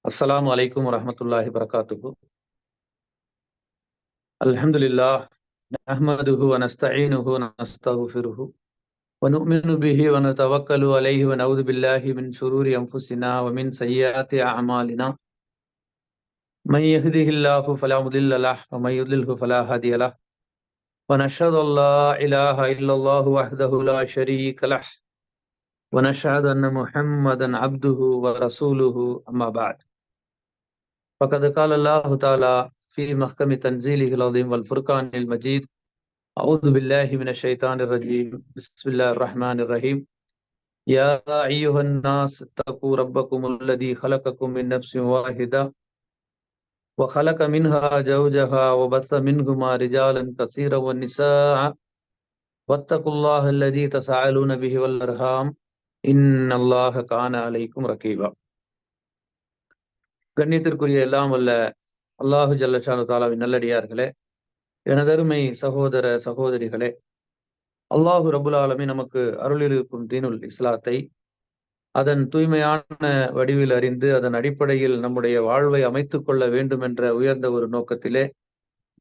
السلام عليكم ورحمة الله وبركاته. الحمد لله نحمده ونستعينه ونستغفره ونؤمن به ونتوكل عليه ونعوذ بالله من شرور أنفسنا ومن سيئات أعمالنا. من يهده الله فلا مضل له ومن يضلله فلا هادي له. ونشهد أن لا إله إلا الله وحده لا شريك له ونشهد أن محمدا عبده ورسوله. أما بعد، فقد قال الله تعالى في محكم تنزيله العظيم والفرقان المجيد: أعوذ بالله من الشيطان الرجيم، بسم الله الرحمن الرحيم. يا أيها الناس اتقوا ربكم الذي خلقكم من نفس واحدة وخلق منها زوجها وبث منهما رجالا كثيرا والنساء واتقوا الله الذي تساءلون به والأرحام إن الله كان عليكم رقيبا. கண்ணியத்திற்குரிய எல்லாம் வல்ல அல்லாஹு ஜல்லஷானு தாலாவின் நல்லடியார்களே, எனதருமை சகோதர சகோதரிகளே, அல்லாஹு ரபுல் ஆலமீன் நமக்கு அருளிருக்கும் தீனுல் இஸ்லாத்தை அதன் தூய்மையான வடிவில் அறிந்து அதன் அடிப்படையில் நம்முடைய வாழ்வை அமைத்துக் கொள்ள வேண்டும் என்ற உயர்ந்த ஒரு நோக்கத்திலே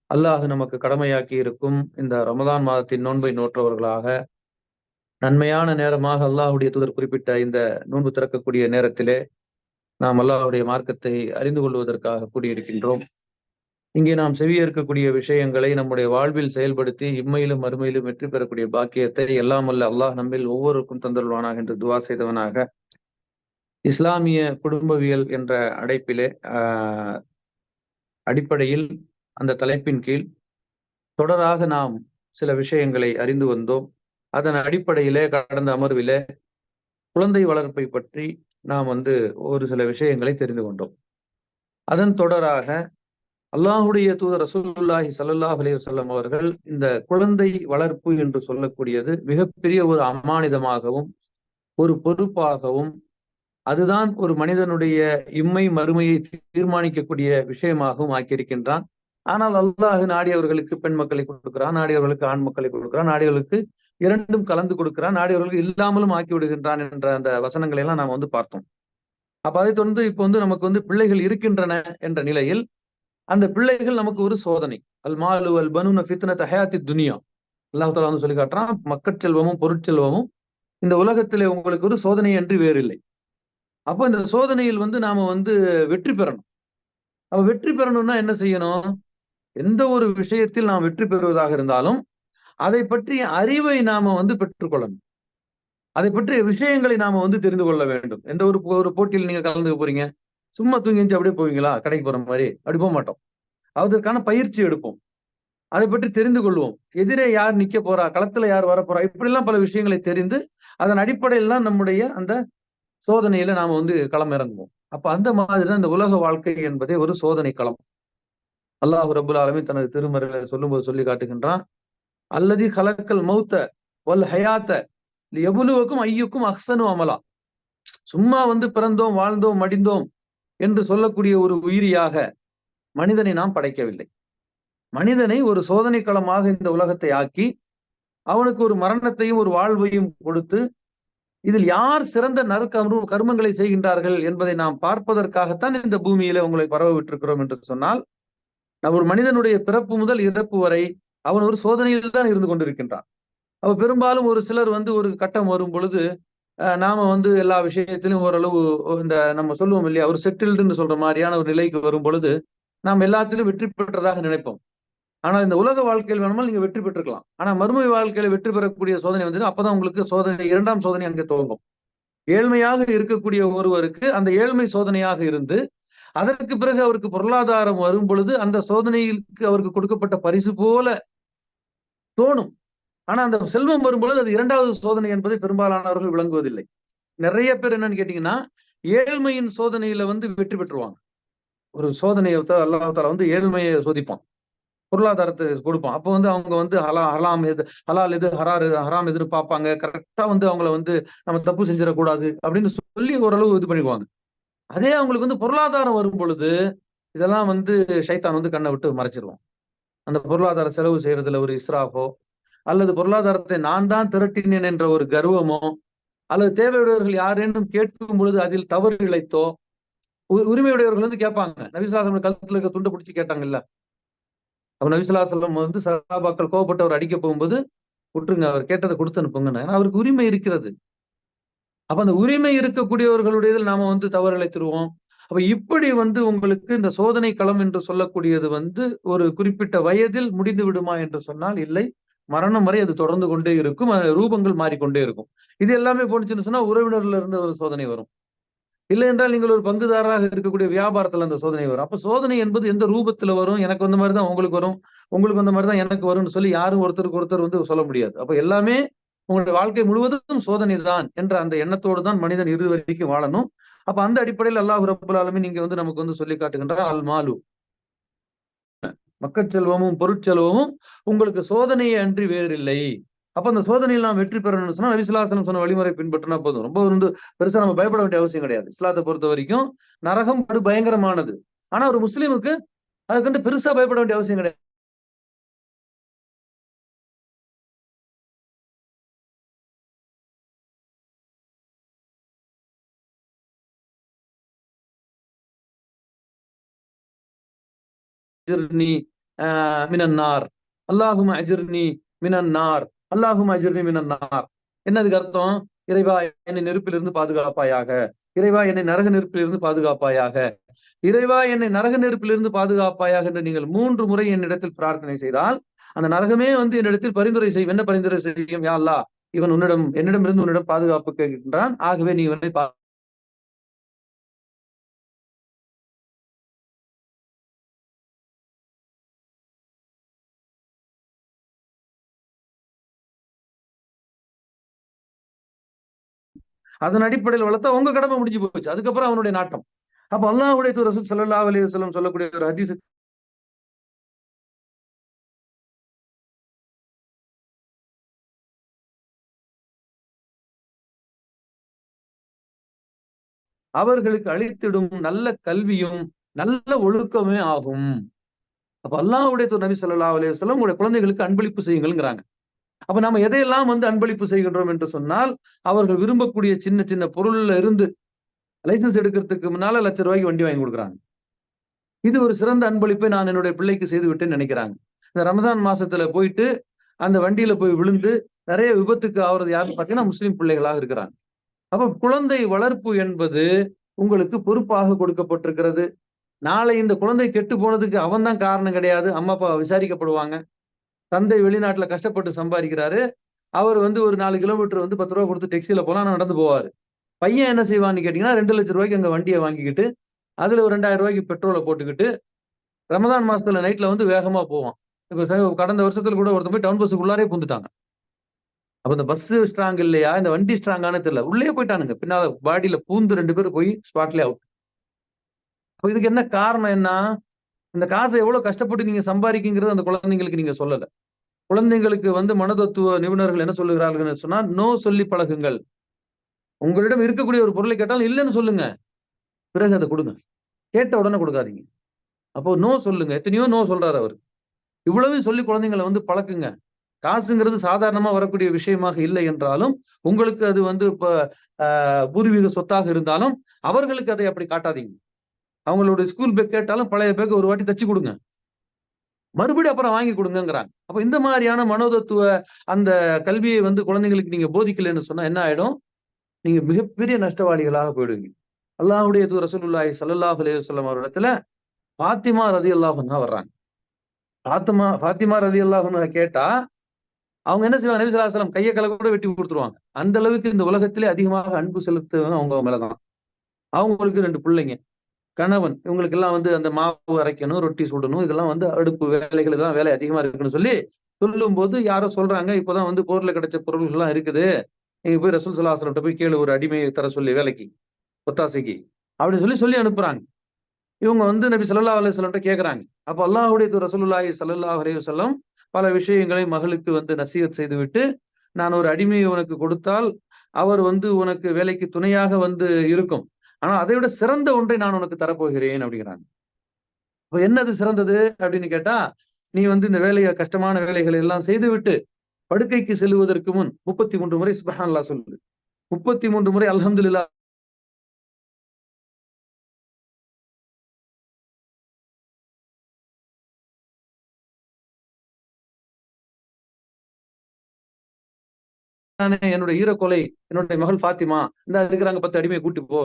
அல்லாஹ் நமக்கு கடமையாக்கி இருக்கும் இந்த ரமதான் மாதத்தின் நோன்பை நோற்றவர்களாக, நன்மையான நேரமாக அல்லாஹுடைய தூதர் குறிப்பிட்ட இந்த நோன்பு திறக்கக்கூடிய நேரத்திலே நாம் அல்லாஹுடைய மார்க்கத்தை அறிந்து கொள்வதற்காக கூடியிருக்கின்றோம். இங்கே நாம் செவியேற்கக்கூடிய விஷயங்களை நம்முடைய வாழ்வில் செயல்படுத்தி இம்மையிலும் மறுமையிலும் வெற்றி பெறக்கூடிய பாக்கியத்தை எல்லாம் வல்ல அல்லாஹ் நம்மில் ஒவ்வொருக்கும் தந்தருள்வானாக என்று துவா செய்தவனாக, இஸ்லாமிய குடும்பவியல் என்ற அடிப்படையில் அந்த தலைப்பின் கீழ் தொடராக நாம் சில விஷயங்களை அறிந்து வந்தோம். அதன் அடிப்படையிலே கடந்த அமர்விலே குழந்தை வளர்ப்பை பற்றி நாம் ஒரு சில விஷயங்களை தெரிந்து கொண்டோம். அதன் தொடராக அல்லாஹுடைய தூதர் ரசூலுல்லாஹி ஸல்லல்லாஹு அலைஹி வஸல்லம் அவர்கள் இந்த குழந்தை வளர்ப்பு என்று சொல்லக்கூடியது மிகப்பெரிய ஒரு அமானிதமாகவும் ஒரு பொறுப்பாகவும், அதுதான் ஒரு மனிதனுடைய இம்மை மறுமையை தீர்மானிக்கக்கூடிய விஷயமாகவும் ஆக்கியிருக்கின்றான். ஆனால் அல்லாஹ் நாடியவர்களுக்கு பெண் மக்களை கொடுக்கிறான், நாடியவர்களுக்கு ஆண் மக்களை கொடுக்கிறான், நாடியவர்களுக்கு இரண்டும் கலந்து கொடுக்கிறான், நாடியவர்களுக்கு இல்லாமலும் ஆக்கி விடுகின்றான் என்ற அந்த வசனங்களை எல்லாம் நாம் பார்த்தோம். அப்ப அதை தொடர்ந்து இப்போ நமக்கு பிள்ளைகள் இருக்கின்றன என்ற நிலையில் அந்த பிள்ளைகள் நமக்கு ஒரு சோதனை. அல் மாலு அல் பனூன ஃபித்னத் ஹயாத்தி துனியா, அல்லாஹ் தஆலா சொல்லி காட்டுறான், மக்கட்செல்வமும் பொருட்செல்வமும் இந்த உலகத்திலே உங்களுக்கு ஒரு சோதனை என்று வேறில்லை. அப்போ இந்த சோதனையில் நாம வெற்றி பெறணும். அப்ப வெற்றி பெறணும்னா என்ன செய்யணும்? எந்த ஒரு விஷயத்தில் நாம் வெற்றி பெறுவதாக இருந்தாலும் அதை பற்றிய அறிவை நாம பெற்றுக்கொள்ளணும். அதை பற்றிய விஷயங்களை நாம தெரிந்து கொள்ள வேண்டும். எந்த ஒரு போட்டியில் நீங்க கலந்துக்க போறீங்க, சும்மா தூங்கி அப்படியே போவீங்களா? கடைக்கு போற மாதிரி அப்படி போக மாட்டோம். அதற்கான பயிற்சி எடுப்போம், அதை பற்றி தெரிந்து கொள்வோம். எதிரே யார் நிக்க போறா, களத்துல யார் வரப்போறா, இப்படிலாம் பல விஷயங்களை தெரிந்து அதன் அடிப்படையில் தான் நம்முடைய அந்த சோதனையில நாம களம் இறங்குவோம். அப்ப அந்த மாதிரிதான் இந்த உலக வாழ்க்கை என்பதே ஒரு சோதனை களம். அல்லாஹ் ரப்புல் ஆலமீன் தனது திருமறையில சொல்லும்போது சொல்லி காட்டுகின்றான், அல்லதி கலக்கல் மௌத்த வல் ஹயாத்த லியபுலுவக்கும் ஐயுக்கும் அஹ்சனு அமலா. சும்மா பிறந்தோம் வாழ்ந்தோம் மடிந்தோம் என்று சொல்லக்கூடிய ஒரு உயிரியாக மனிதனை நாம் படைக்கவில்லை. மனிதனை ஒரு சோதனை களமாக இந்த உலகத்தை ஆக்கி அவனுக்கு ஒரு மரணத்தையும் ஒரு வாழ்வையும் கொடுத்து இதில் யார் சிறந்த கர்மங்களை செய்கின்றார்கள் என்பதை நாம் பார்ப்பதற்காகத்தான் இந்த பூமியில உங்களை பரவ விட்டிருக்கிறோம் என்று சொன்னால், ஒரு மனிதனுடைய பிறப்பு முதல் இறப்பு வரை அவன் ஒரு சோதனையில் தான் இருந்து கொண்டிருக்கின்றான். அப்ப பெரும்பாலும் ஒரு சிலர் ஒரு கட்டம் வரும் பொழுது நாம எல்லா விஷயத்திலும் ஓரளவு இந்த நம்ம சொல்லுவோம் இல்லையா, ஒரு செட்டில்டுன்னு சொல்ற மாதிரியான ஒரு நிலைக்கு வரும் பொழுது நாம் எல்லாத்திலும் வெற்றி பெற்றதாக நினைப்போம். ஆனா இந்த உலக வாழ்க்கையில் வேணுமால் நீங்க வெற்றி பெற்றுக்கலாம். ஆனா மறுமை வாழ்க்கையில வெற்றி பெறக்கூடிய சோதனை அப்பதான் உங்களுக்கு சோதனை, இரண்டாம் சோதனை அங்கே துவங்கும். ஏழ்மையாக இருக்கக்கூடிய ஒருவருக்கு அந்த ஏழ்மை சோதனையாக இருந்து அதற்கு பிறகு அவருக்கு பொருளாதாரம் வரும் பொழுது அந்த சோதனைக்கு அவருக்கு கொடுக்கப்பட்ட பரிசு போல தோணும். ஆனா அந்த செல்வம் வரும்பொழுது அது இரண்டாவது சோதனை என்பதை பெரும்பாலானவர்கள் விளங்குவதில்லை. நிறைய பேர் என்னன்னு கேட்டீங்கன்னா, ஏழ்மையின் சோதனையில வெற்றி பெற்றுவாங்க. ஒரு சோதனையை அல்லாஹ் தஆலா ஏழ்மையை சோதிப்பான், பொருளாதாரத்தை கொடுப்பான். அப்போ அவங்க ஹலாம் எது ஹலால் எது ஹராம் எதுன்னு பார்ப்பாங்க. கரெக்டா அவங்கள நம்ம தப்பு செஞ்சிடக்கூடாது அப்படின்னு சொல்லி ஓரளவு இது பண்ணிடுவாங்க. அதே அவங்களுக்கு பொருளாதாரம் வரும் பொழுது இதெல்லாம் ஷைத்தான் கண்ணை விட்டு மறைச்சிருவான். அந்த பொருளாதார செலவு செய்யறதுல ஒரு இஸ்ராஃபோ, அல்லது பொருளாதாரத்தை நான் தான் திரட்டினேன் என்ற ஒரு கர்வமோ, அல்லது தேவையுடையவர்கள் யாரேனும் கேட்கும் பொழுது அதில் தவறு இழைத்தோ, உரிமையுடையவர்கள் வந்து கேட்பாங்க. நபிசுல்லாசலம் கழுத்துல இருக்க துண்டை பிடிச்சி கேட்டாங்கல்ல. அப்ப நபிசுல்லாசலம் வந்து சஹாபாக்கள் கோவப்பட்டு அவர் அடிக்க போகும்போது, விட்டுருங்க அவர் கேட்டதை கொடுத்து அனுப்புங்கன்னு. ஏன்னா அவருக்கு உரிமை இருக்கிறது. அப்ப அந்த உரிமை இருக்கக்கூடியவர்களுடையதில் நாம வந்து தவறு இழைத்துருவோம். அப்ப இப்படி வந்து உங்களுக்கு இந்த சோதனை களம் என்று சொல்லக்கூடியது வந்து ஒரு குறிப்பிட்ட வயதில் முடிந்து விடுமா என்று சொன்னால் இல்லை. மரணம் வரை அது தொடர்ந்து கொண்டே இருக்கும். ரூபங்கள் மாறிக்கொண்டே இருக்கும். இது எல்லாமே போனுச்சுன்னு சொன்னா உறவினர்ல இருந்து ஒரு சோதனை வரும். இல்லை என்றால் நீங்கள் ஒரு பங்குதாரராக இருக்கக்கூடிய வியாபாரத்துல அந்த சோதனை வரும். அப்ப சோதனை என்பது எந்த ரூபத்துல வரும்? எனக்கு வந்த மாதிரி தான் உங்களுக்கு வரும். உங்களுக்கு வந்த மாதிரி தான் எனக்கு வரும்னு சொல்லி யாரும் ஒருத்தருக்கு ஒருத்தர் வந்து சொல்ல முடியாது. அப்ப எல்லாமே உங்களுடைய வாழ்க்கை முழுவதும் சோதனை தான் என்ற அந்த எண்ணத்தோடு தான் மனிதன் இறுதி வரைக்கும் வாழணும். அப்ப அந்த அடிப்படையில் அல்லாஹ் ரப்பல் ஆலமீன் நீங்க வந்து நமக்கு வந்து சொல்லி காட்டுகின்றார் அல் மாலு, மக்கட்செல்வமும் பொருட்செல்வமும் உங்களுக்கு சோதனையை அன்றி வேறில்லை. அப்ப அந்த சோதனையில் நாம் வெற்றி பெறணும்னு சொன்னா நபி ஸல்லல்லாஹு அலைஹி வஸல்லம் சொன்ன வழிமுறை பின்பற்றினா போதும். ரொம்ப வந்து பெருசா நம்ம பயப்பட வேண்டிய அவசியம் கிடையாது. இஸ்லாத்தை பொறுத்த வரைக்கும் நரகம் படு பயங்கரமானது. ஆனா ஒரு முஸ்லீமுக்கு அதை கண்டு பெருசா பயப்பட வேண்டிய அவசியம் கிடையாது. அஜிர்னி மினன்னார், அல்லாஹும் அஜிர்னி மினன்னார், அல்லாஹும் அஜிர்னி மினன்னார். என்னதுக்கு அர்த்தம்? இறைவா என்னை நெருப்பிலிருந்து பாதுகாப்பாயாக, இறைவா என்னை நரக நெருப்பிலிருந்து பாதுகாப்பாயாக, இறைவா என்னை நரக நெருப்பிலிருந்து பாதுகாப்பாயாக என்று நீங்கள் 3 முறை என்னிடத்தில் பிரார்த்தனை செய்தால் அந்த நரகமே வந்து என்னிடத்தில் பரிந்துரை செய்யும். என்ன பரிந்துரை செய்யும்? யா அல்லாஹ், இவன் உன்னிடம் என்னிடமிருந்து உன்னிடம் பாதுகாப்பு கேட்கின்றான், ஆகவே நீ இவனை அதன் அடிப்படையில் வளர்த்தா உங்க கடமை முடிஞ்சு போச்சு. அதுக்கப்புறம் அவனுடைய நாட்டம். அப்ப அல்லாஹ்வுடைய தூதர் ரசூல் ஸல்லல்லாஹு அலைஹி வஸல்லம் சொல்லக்கூடிய ஒரு ஹதீஸ், அவர்களுக்கு அளித்திடும் நல்ல கல்வியும் நல்ல ஒழுக்கமே ஆகும். அப்ப அல்லாஹ்வுடைய தூதர் நபி ஸல்லல்லாஹு அலைஹி வஸல்லம் உங்களுடைய குழந்தைகளுக்கு அன்பளிப்பு செய்யுங்கள்ங்கிறாங்க. அப்ப நம்ம எதையெல்லாம் வந்து அன்பளிப்பு செய்கின்றோம் என்று சொன்னால், அவர்கள் விரும்பக்கூடிய சின்ன சின்ன பொருள்ல இருந்து லைசன்ஸ் எடுக்கிறதுக்கு முன்னால ₹1,00,000 வண்டி வாங்கி கொடுக்குறாங்க. இது ஒரு சிறந்த அன்பளிப்பை நான் என்னுடைய பிள்ளைக்கு செய்து விட்டேன்னு நினைக்கிறாங்க. இந்த ரமதான் மாசத்துல போயிட்டு அந்த வண்டியில போய் விழுந்து நிறைய விபத்துக்கு ஆகுறது யாருன்னு பார்த்தீங்கன்னா முஸ்லிம் பிள்ளைகளாக இருக்கிறாங்க. அப்ப குழந்தை வளர்ப்பு என்பது உங்களுக்கு பொறுப்பாக கொடுக்கப்பட்டிருக்கிறது. நாளை இந்த குழந்தை கெட்டு போனதுக்கு அவன் தான் காரணம் கிடையாது. அம்மா அப்பா விசாரிக்கப்படுவாங்க. தந்தை வெளிநாட்டுல கஷ்டப்பட்டு சம்பாதிக்கிறாரு. அவர் வந்து ஒரு 4 கிலோமீட்டர் வந்து ₹10 கொடுத்து டாக்ஸில போனா நடந்து போவாரு. பையன் என்ன செய்வான்னு கேட்டீங்கன்னா, ₹2,00,000 அங்க வண்டிய வாங்கிக்கிட்டு, அதுல ஒரு ₹2,000 பெட்ரோல போட்டுக்கிட்டு, ரமதான் மாசத்துல நைட்ல வந்து வேகமா போவான். இப்ப கடந்த வருஷத்துல கூட ஒருத்தன் போய் டவுன் பஸ்ஸுக்குள்ளாரே புகுந்துட்டாங்க. அப்ப இந்த பஸ் ஸ்ட்ராங் இல்லையா? இந்த வண்டி ஸ்ட்ராங்கான்னு தெரியல. உள்ளயே போயிட்டானுங்க. பின்னால பாடியில பூந்து 2 பேரும் போய் ஸ்பாட்லயே அவுட். அப்ப இதுக்கு என்ன காரணம் என்ன? இந்த காச எவ்வளவு கஷ்டப்பட்டு நீங்க சம்பாதிக்கிறீங்கறது அந்த குழந்தைங்களுக்கு நீங்க சொல்லல. குழந்தைங்களுக்கு வந்து மனதத்துவ நிபுணர்கள் என்ன சொல்லுகிறார்கள் சொன்னா, நோ சொல்லி பழகுங்கள். உங்களிடம் இருக்கக்கூடிய ஒரு பொருளை கேட்டால் இல்லன்னு சொல்லுங்க. பிறகு அத குடுங்க. கேட்ட உடனே குடுக்காதீங்க. அப்போ நோ சொல்லுங்க. எத்தனையோ நோ சொல்றாரு அவரு. இவ்வளவையும் சொல்லி குழந்தைங்கள வந்து பழக்குங்க. காசுங்கிறது சாதாரணமா வரக்கூடிய விஷயமாக இல்லை என்றாலும், உங்களுக்கு அது வந்து இப்ப அ பூர்வீக சொத்தாக இருந்தாலும், அவர்களுக்கு அதை அப்படி காட்டாதீங்க. அவங்களோட ஸ்கூல் பேக் கேட்டாலும் பழைய பேக்க ஒரு வாட்டி தச்சு குடுங்க. மறுபடியும் அப்புறம் வாங்கி குடுங்கங்கிறாங்க. அப்ப இந்த மாரியான மனோதத்துவ அந்த கல்வியை வந்து குழந்தைங்களுக்கு நீங்க போதிக்கலன்னு சொன்னா என்ன ஆயிடும்? நீங்க மிகப்பெரிய நஷ்டவாளிகளாக போயிடுவீங்க. அல்லாஹ்வுடைய தூதர் ரசூலுல்லாஹி ஸல்லல்லாஹு அலைஹி வஸல்லம் அவரிடத்துல ஃபாத்திமா ரலியல்லாஹு அன்ஹா வர்றாங்க. ஃபாத்திமா ரலியல்லாஹு அன்ஹா கேட்டா, அவங்க என்ன செய்வாங்க? நபி ஸல்லல்லாஹு அலைஹி வஸல்லம் கைய கால கூட வெட்டி குடுத்துருவாங்க. அந்த அளவுக்கு இந்த உலகத்திலே அதிகமாக அன்பு செலுத்துவங்க அவங்க மேல தான். அவங்களுக்கு 2 பிள்ளைங்க. கணவன் இவங்களுக்கெல்லாம் வந்து அந்த மாவு அரைக்கணும், ரொட்டி சுடணும். இதெல்லாம் வந்து அடுப்பு வேலைகள் இதெல்லாம் வேலை அதிகமா இருக்குன்னு சொல்லி சொல்லும்போது யாரோ சொல்றாங்க, இப்பதான் வந்து போர்ல கிடைச்ச பொருள்கள்லாம் இருக்குது. நீங்க போய் ரசூல் ஸல்லல்லாஹு அலைஹி வஸல்லம் போய் கேளு ஒரு அடிமையை தர சொல்லி வேலைக்கு, ஒத்தாசைக்கு. அப்படின்னு சொல்லி சொல்லி அனுப்புறாங்க. இவங்க வந்து நபி ஸல்லல்லாஹு அலைஹி வஸல்லம் கேட்கறாங்க. அப்ப அல்லாஹ்வுடைய தூதர் ரசூலுல்லாஹி ஸல்லல்லாஹு அலைஹி வஸல்லம் பல விஷயங்களை மகளுக்கு வந்து நசீஹத் செய்துவிட்டு, நான் ஒரு அடிமையை உனக்கு கொடுத்தால், அவர் வந்து உனக்கு வேலைக்கு துணையாக வந்து இருக்கும். ஆனா அதை விட சிறந்த ஒன்றை நான் உனக்கு தரப்போகிறேன் அப்படிங்கிறாங்க. அப்ப என்னது சிறந்தது அப்படின்னு கேட்டா, நீ வந்து இந்த வேலைய கஷ்டமான வேலைகளை எல்லாம் செய்துவிட்டு, படுக்கைக்கு செல்லுவதற்கு முன் 33 முறை சுப்ஹானல்லாஹ் சொல்லு. 33 முறை அல்ஹம்துலில்லாஹ் நானே என்னுடைய ஈரக்கொலை, என்னுடைய மகள் ஃபாத்திமா, இந்த இருக்கிறாங்க 10 அடிமையை கூட்டி போ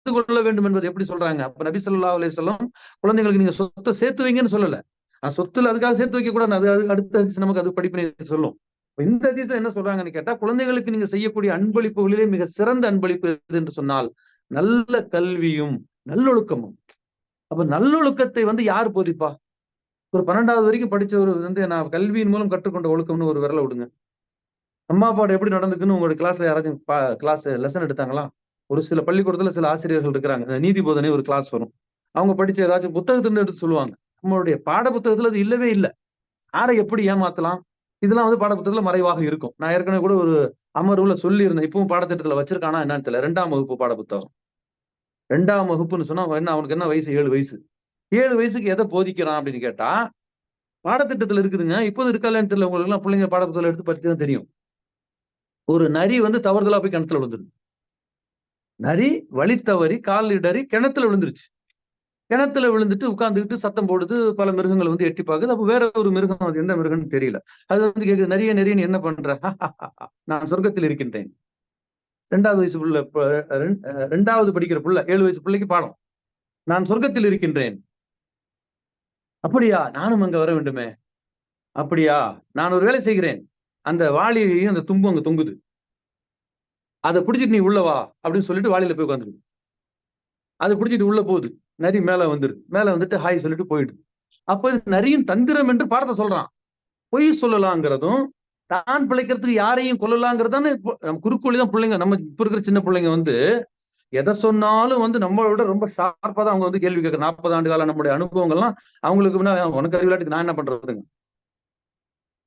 கொள்ள வேண்டும் என்பது எப்படி சொல்றாங்க? அப்ப நபி ஸல்லல்லாஹு அலைஹி வஸல்லம் குழந்தைகளுக்கு நீங்க சொத்தை சேர்த்து வைங்கன்னு சொல்லல. சொத்துல அதுக்காக சேர்த்து வைக்க கூடாது. அது அடுத்த ஹதீஸ் நமக்கு அது படிப்பினை சொல்லும். இந்த ஹதீஸ்ல என்ன சொல்றாங்கன்னு கேட்டா, குழந்தைகளுக்கு நீங்க செய்யக்கூடிய அன்பளிப்புகளிலே மிக சிறந்த அன்பளிப்பு எது என்று சொன்னால், நல்ல கல்வியும் நல்லொழுக்கமும். அப்ப நல்லொழுக்கத்தை வந்து யார் போதிப்பா? ஒரு 12வது வரைக்கும் படிச்சவர் வந்து நான் கல்வியின் மூலம் கற்றுக்கொண்ட ஒழுக்கம்னு ஒரு விரல விடுங்க. அம்மா அப்பாவோட எப்படி நடந்துக்குன்னு உங்களுடைய கிளாஸ்ல யாராச்சும் கிளாஸ் லெசன் எடுத்தாங்களா? ஒரு சில பள்ளிக்கூடத்துல சில ஆசிரியர்கள் இருக்கிறாங்க. நீதி போதனை ஒரு கிளாஸ் வரும். அவங்க படிச்ச ஏதாச்சும் புத்தகத்திலிருந்து எடுத்து சொல்லுவாங்க. நம்மளுடைய பாட புத்தகத்துல அது இல்லவே இல்ல. யாரை எப்படி ஏமாத்தலாம்? இதெல்லாம் வந்து பாட புத்தகத்துல மறைவாக இருக்கும். நான் ஏற்கனவே கூட ஒரு அமர்வுல சொல்லியிருந்தேன். இப்பவும் பாடத்திட்டத்துல வச்சிருக்கானா என்னன்னு தெரியல. 2ஆம் வகுப்பு பாட புத்தகம். 2ஆம் வகுப்புன்னு சொன்னா என்ன அவனுக்கு என்ன வயசு? 7 வயசு. 7 வயசுக்கு எதை போதிக்கிறான் அப்படின்னு கேட்டா, பாடத்திட்டத்துல இருக்குதுங்க. இப்போது இருக்கா இல்லையான்னு தெரியல. உங்களுக்கு எல்லாம் பிள்ளைங்க பாட புத்தகம் எடுத்து படிச்சு தான் தெரியும். ஒரு நரி வந்து தவறுதலா போய் கிணத்துல விழுந்துருது. நரி வழி தவறி கால் இடறி கிணத்துல விழுந்துருச்சு. கிணத்துல விழுந்துட்டு உட்கார்ந்துகிட்டு சத்தம் போடுது. பல மிருகங்கள் வந்து எட்டி பாக்குது. அப்ப வேற ஒரு மிருகம், அது எந்த மிருகம்னு தெரியல. அது வந்து கேக்குது, நரிய நரிய நீ என்ன பண்ற? நான் சொர்க்கத்தில் இருக்கின்றேன். 2வது வயசு புள்ள, 2வது படிக்கிற புள்ள, 7 வயசு பிள்ளைக்கு பாடம். நான் சொர்க்கத்தில் இருக்கின்றேன். அப்படியா? நானும் அங்க வர வேண்டுமே. அப்படியா? நான் ஒரு வேலை செய்கிறேன். அந்த வாளியையும் அந்த தும்பும் அங்க தொங்குது. அதை பிடிச்சிட்டு நீ உள்ள வா அப்படின்னு சொல்லிட்டு வாளியில போய் உட்காந்துருக்கு. அதை பிடிச்சிட்டு உள்ள போகுது. நரி மேல வந்துருது. மேல வந்துட்டு ஹாய் சொல்லிட்டு போயிடுது. அப்ப நரியின் தந்திரம் என்று பாடத்தை சொல்றான். பொய் சொல்லலாங்கிறதும், தான் பிழைக்கிறதுக்கு யாரையும் கொல்லலாங்கிறதானே குறுக்கோழி தான் பிள்ளைங்க. நம்ம இப்ப இருக்கிற சின்ன பிள்ளைங்க வந்து எதை சொன்னாலும் வந்து நம்மளை விட ரொம்ப ஷார்ப்பா தான் அவங்க வந்து கேள்வி கேட்கற. 40 ஆண்டு கால நம்முடைய அனுபவங்கள்லாம் அவங்களுக்கு உனக்கு அறிவிலாட்டுக்கு நான் என்ன பண்றதுங்க.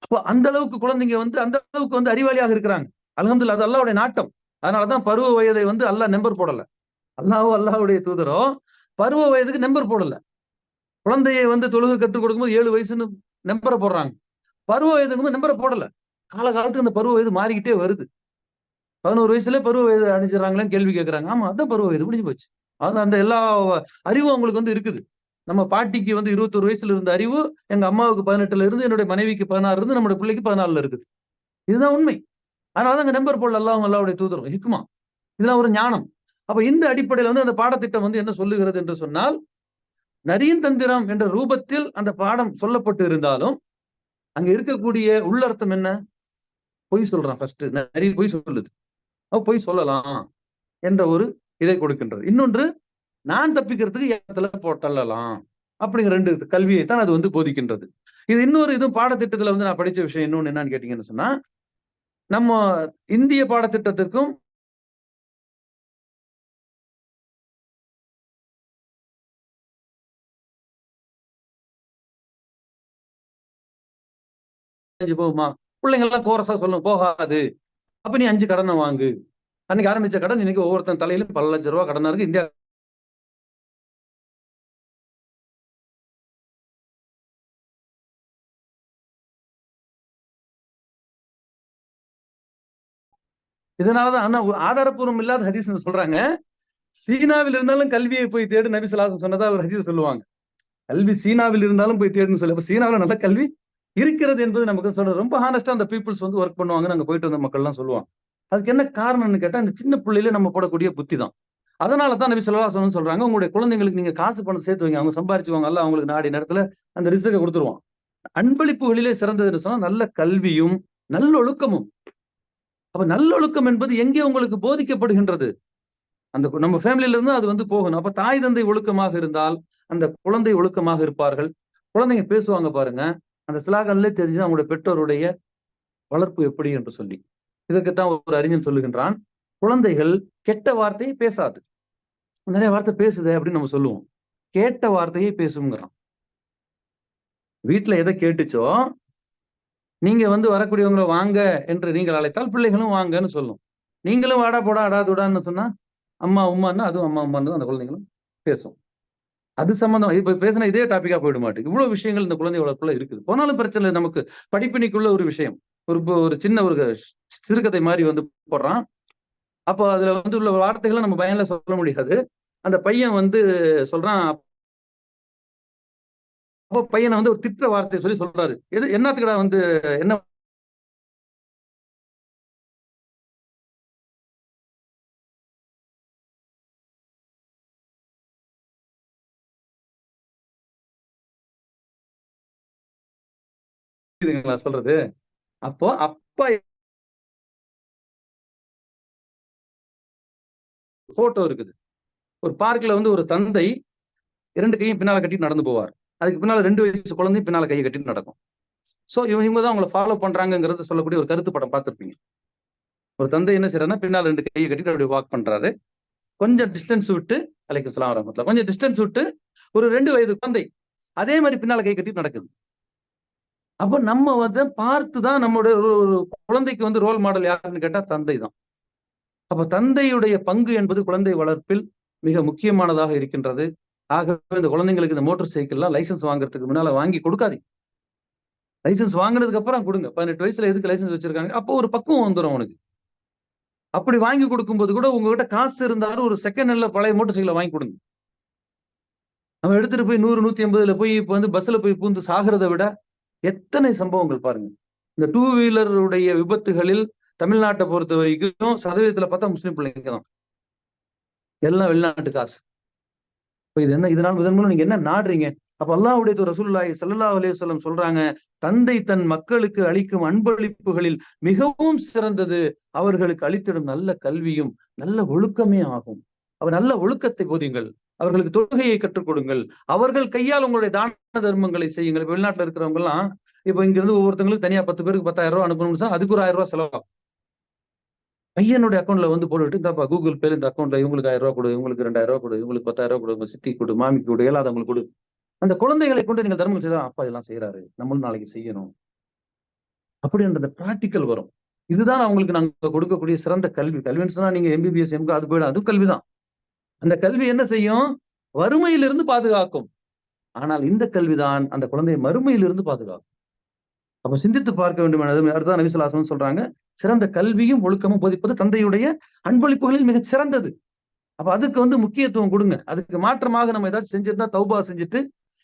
அப்போ அந்த அளவுக்கு குழந்தைங்க வந்து அந்த அளவுக்கு வந்து அறிவாளியாக இருக்கிறாங்க. அல்ஹம்துலில்லாஹ், அது அல்லாஹ்வுடைய நாட்டம். அதனாலதான் பருவ வயதை வந்து அல்லாஹ் நம்பர் போடல. அல்லாஹ்வுடைய தூதரோ பருவ வயதுக்கு நம்பர் போடல. குழந்தையை வந்து தொழுகை கற்றுக் கொடுக்கும்போது 7 வயசுன்னு நம்பரை போடுறாங்க. பருவ வயதுக்கு வந்து நம்பரை போடல. காலகாலத்துக்கு அந்த பருவ வயது மாறிக்கிட்டே வருது. 11 வயசுல பருவ வயது அடைஞ்சிடறாங்களான்னு கேள்வி கேட்கறாங்க. ஆமா, அதான் பருவ வயது முடிஞ்சு போச்சு. அது அந்த எல்லா அறிவும் அவங்களுக்கு வந்து இருக்குது. நம்ம பாட்டிக்கு வந்து 21 வயசுல இருந்த அறிவு எங்க அம்மாவுக்கு 18ல இருந்து, என்னுடைய மனைவிக்கு 16 இருந்து, நம்முடைய பிள்ளைக்கு 14ல இருக்குது. இதுதான் உண்மை. அதனாலதான் அங்க நம்பர் போடல. அல்லாஹ்வுடைய தூதரும் ஹிக்மா. இதெல்லாம் ஒரு ஞானம். அப்ப இந்த அடிப்படையில வந்து அந்த பாடத்திட்டம் வந்து என்ன சொல்லுகிறது என்று சொன்னால், நரியின் தந்திரம் என்ற ரூபத்தில் அந்த பாடம் சொல்லப்பட்டு இருந்தாலும், அங்க இருக்கக்கூடிய உள்ளர்த்தம் என்ன? பொய் சொல்றான் ஃபர்ஸ்ட். நரி பொய் சொல்லுது. அப்ப பொய் சொல்லலாம் என்ற ஒரு இதை கொடுக்கின்றது. இன்னொன்று, நான் தப்பிக்கிறதுக்கு ஏத்துல தள்ளலாம் அப்படிங்கிற 2 கல்வியை தான் அது வந்து போதிக்கின்றது. இது இன்னொரு இதுவும் பாடத்திட்டத்துல வந்து நான் படிச்ச விஷயம் இன்னொன்னு என்னன்னு கேட்டீங்கன்னு சொன்னா, நம்ம இந்திய பாடத்திட்டத்திற்கும் போகுமா? பிள்ளைங்க எல்லாம் கோரஸா சொல்லும், போகாது. அப்ப நீ 5 கடனை வாங்கு. அன்னைக்கு ஆரம்பிச்ச கடன் இன்னைக்கு ஒவ்வொருத்தன் தலையிலும் பல லட்சம் ரூபாய் கடனா இருக்கு. இந்தியா இதனாலதான் ஆனா ஆதாரப்பூர்வம் இல்லாத ஹதீஸ் சொல்றாங்க. சீனாவில் இருந்தாலும் கல்வியை போய் தேடு நபி ஸல்லல்லாஹு அலைஹி வஸல்லம் சொன்னதா ஒரு ஹதீஸ் சொல்லுவாங்க. கல்வி சீனாவில் இருந்தாலும் போய் தேடுன்னு சொல்லி. அப்ப சீனாவில் நல்ல கல்வி இருக்கிறது என்பது நமக்கு சொல்ற. ரொம்ப ஹானஸ்டா அந்த பீப்புள்ஸ் வந்து ஒர்க் பண்ணுவாங்கன்னு அங்க போயிட்டு வந்த மக்கள் எல்லாம் சொல்லுவாங்க. அதுக்கு என்ன காரணம்னு கேட்டா, இந்த சின்ன பிள்ளையில நம்ம போடக்கூடிய புத்தி தான். அதனால தான் நபி ஸல்லல்லாஹு அலைஹி வஸல்லம் சொல்றாங்க, உங்களுடைய குழந்தைங்களுக்கு நீங்க காசு பணம் சேர்த்து வைங்க. அவங்க சம்பாரிச்சுவாங்க. அல்லாஹ் அவங்களுக்கு நாடி நேரத்துல அந்த ரிஸ்க கொடுத்துருவான். அன்பளிப்புகளிலே சிறந்ததுன்னு சொன்னா நல்ல கல்வியும் நல்லொழுக்கமும். அப்ப நல்லொழுக்கம் என்பது எங்கே உங்களுக்கு போதிக்கப்படுகின்றது? அந்த நம்ம ஃபேமிலில இருந்து அது வந்து போகணும். அப்ப தாய் தந்தை ஒழுக்கமாக இருந்தால் அந்த குழந்தை ஒழுக்கமாக இருப்பார்கள். குழந்தைங்க பேசுவாங்க பாருங்க. அந்த சிலாகல்லே தெரிஞ்சு அவங்களுடைய பெற்றோருடைய வளர்ப்பு எப்படி என்று சொல்லி. இதற்குத்தான் ஒரு அறிஞன் சொல்லுகின்றான், குழந்தைகள் கெட்ட வார்த்தையை பேசாது. நிறைய வார்த்தை பேசுதே அப்படின்னு நம்ம சொல்லுவோம். கேட்ட வார்த்தையை பேசுங்கிறான். வீட்டுல எதை கேட்டுச்சோ, நீங்க வந்து வரக்கூடியவங்கள வாங்க என்று நீங்கள் அழைத்தால் பிள்ளைகளும் வாங்கன்னு சொல்லும். நீங்களும் வாடா போடா அடாதுடான்னு சொன்னா, அம்மா உம்மான்னா அதுவும் அம்மா உம்மான்னு அந்த குழந்தைகளும் பேசும். அது சம்பந்தம் இப்ப பேசின இதே டாபிக்கா போயிட மாட்டேங்குது. இவ்வளவு விஷயங்கள் இந்த குழந்தை வளர்ப்புல இருக்குது. போனாலும் பிரச்சனை இல்லை. நமக்கு படிப்பினைக்குள்ள ஒரு விஷயம். ஒரு சின்ன ஒரு சிறுகதை மாதிரி வந்து போடுறான். அப்போ அதுல வந்து உள்ள வார்த்தைகளை நம்ம பயன்ல சொல்ல முடியாது. அந்த பையன் வந்து சொல்றான், அப்போ பையனை வந்து ஒரு திட்ட வார்த்தையை சொல்லி சொல்றாரு. என்னத்துக்கடா வந்து என்ன சொல்றது? அப்போ அப்பா போட்டோ இருக்குது. ஒரு பார்க்ல வந்து ஒரு தந்தை 2 கையும் பின்னால கட்டிட்டு நடந்து போவார். அதுக்கு பின்னால 2 வயசு குழந்தையும் பின்னால கையை கட்டிட்டு நடக்கும். சோ இவங்க தான் அவங்கள ஃபாலோ பண்றாங்கிறது சொல்லக்கூடிய ஒரு கருத்து படம் பார்த்திருப்பீங்க. ஒரு தந்தை என்ன செய்யறாருன்னா பின்னால 2 கையை கட்டிட்டு அப்படியே வாக் பண்றாரு. கொஞ்சம் டிஸ்டன்ஸ் விட்டு அலைக்கும் ஸலாம் வரஹ்மத்துல்லாஹ். கொஞ்சம் டிஸ்டன்ஸ் விட்டு ஒரு 2 வயது குழந்தை அதே மாதிரி பின்னால கை கட்டிட்டு நடக்குது. அப்ப நம்ம வந்து பார்த்து தான் நம்மளுடைய ஒரு குழந்தைக்கு வந்து ரோல் மாடல் யாருன்னு கேட்டா தந்தை தான். அப்ப தந்தையுடைய பங்கு என்பது குழந்தை வளர்ப்பில் மிக முக்கியமானதாக இருக்கின்றது. ஆகவே இந்த குழந்தைங்களுக்கு இந்த மோட்டார் சைக்கிள்லாம் லைசென்ஸ் வாங்குறதுக்கு முன்னால வாங்கி கொடுக்காதீங்க. லைசென்ஸ் வாங்கினதுக்கு அப்புறம் கொடுங்க. 18 வயசுல எதுக்கு லைசென்ஸ் வச்சிருக்காங்க? அப்போ ஒரு பக்குவம் வந்துரும் அவனுக்கு. அப்படி வாங்கி கொடுக்கும்போது கூட உங்ககிட்ட காசு இருந்தாலும் ஒரு செகண்ட் ஹேண்ட்ல பழைய மோட்டார் சைக்கிள வாங்கி கொடுங்க. அவன் எடுத்துட்டு போய் 100, 150ல போய் இப்ப வந்து பஸ்ல போய் பூந்து சாகிறத விட எத்தனை சம்பவங்கள் பாருங்க. இந்த டூ வீலருடைய விபத்துகளில் தமிழ்நாட்டை பொறுத்த வரைக்கும் சதவீதத்துல பார்த்தா முஸ்லீம் பிள்ளைங்க தான். எல்லாம் வெளிநாட்டு காசு. இப்ப இது என்ன இதன் மூலம் நீங்க என்ன நாடுறீங்க? அப்ப அல்லாஹ்வுடைய தூதர் ரசூலுல்லாஹி ஸல்லல்லாஹு அலைஹி வஸல்லம் சொல்றாங்க, தந்தை தன் மக்களுக்கு அளிக்கும் அன்பளிப்புகளில் மிகவும் சிறந்தது அவர்களுக்கு அளித்திடும் நல்ல கல்வியும் நல்ல ஒழுக்கமே ஆகும். அவர் நல்ல ஒழுக்கத்தை போதியுங்கள். அவர்களுக்கு தொழுகையை கற்றுக் கொடுங்கள். அவர்கள் கையால் உங்களுடைய தான தர்மங்களை செய்யுங்கள். இப்ப வெளிநாட்டுல இருக்கிறவங்க எல்லாம் இப்ப இங்க இருந்து ஒவ்வொருத்தங்களுக்கு தனியா 10 பேருக்கு 10,000 ரூபாய் அனுப்பணும்னு சொன்னா அதுக்கு ஒரு 1000 ரூபாய் செலவாகும். பையனுடைய அக்கௌண்ட்ல வந்து போட்டுட்டு இந்தாப்பா கூகுள் பேல இந்த அக்கௌண்ட்ல இவங்களுக்கு 1000 ரூபாய் கொடு, இவங்களுக்கு 2000 ரூபாய் கொடு, இவங்களுக்கு 10,000 ரூபாய் கொடு, உங்க சித்தி கொடு, மாமிக்கு கொடு, இயலாதவங்களுக்கு கொடு. அந்த குழந்தைகளை கொண்டு நீங்க தர்மம் செய்தா அப்பா இதெல்லாம் செய்யறாரு, நம்மளும் நாளைக்கு செய்யணும் அப்படின்ற பிராக்டிக்கல் வரும். இதுதான் அவங்களுக்கு நாங்க கொடுக்கக்கூடிய சிறந்த கல்வி. கல்வின்னு சொன்னா நீங்க எம்பிபிஎஸ் எம்கா அது போயிடும், அது கல்விதான். அந்த கல்வி என்ன செய்யும்? வறுமையிலிருந்து பாதுகாக்கும். ஆனால் இந்த கல்விதான் அந்த குழந்தையை மறுமையிலிருந்து பாதுகாக்கும். அப்ப சிந்தித்து பார்க்க வேண்டும். அடுத்ததான் நபி ஸல்லல்லாஹு அலைஹி வஸல்லம் சொல்றாங்க, சிறந்த கல்வியும் ஒழுக்கமும் போதிப்பது தந்தையுடைய அன்பளிப்புகளில் மிகச் சிறந்தது. அப்ப அதுக்கு வந்து முக்கியத்துவம் கொடுங்க. அதுக்கு மாற்றமாக நம்ம ஏதாச்சும் செஞ்சிருந்தா தௌபா செஞ்சுட்டு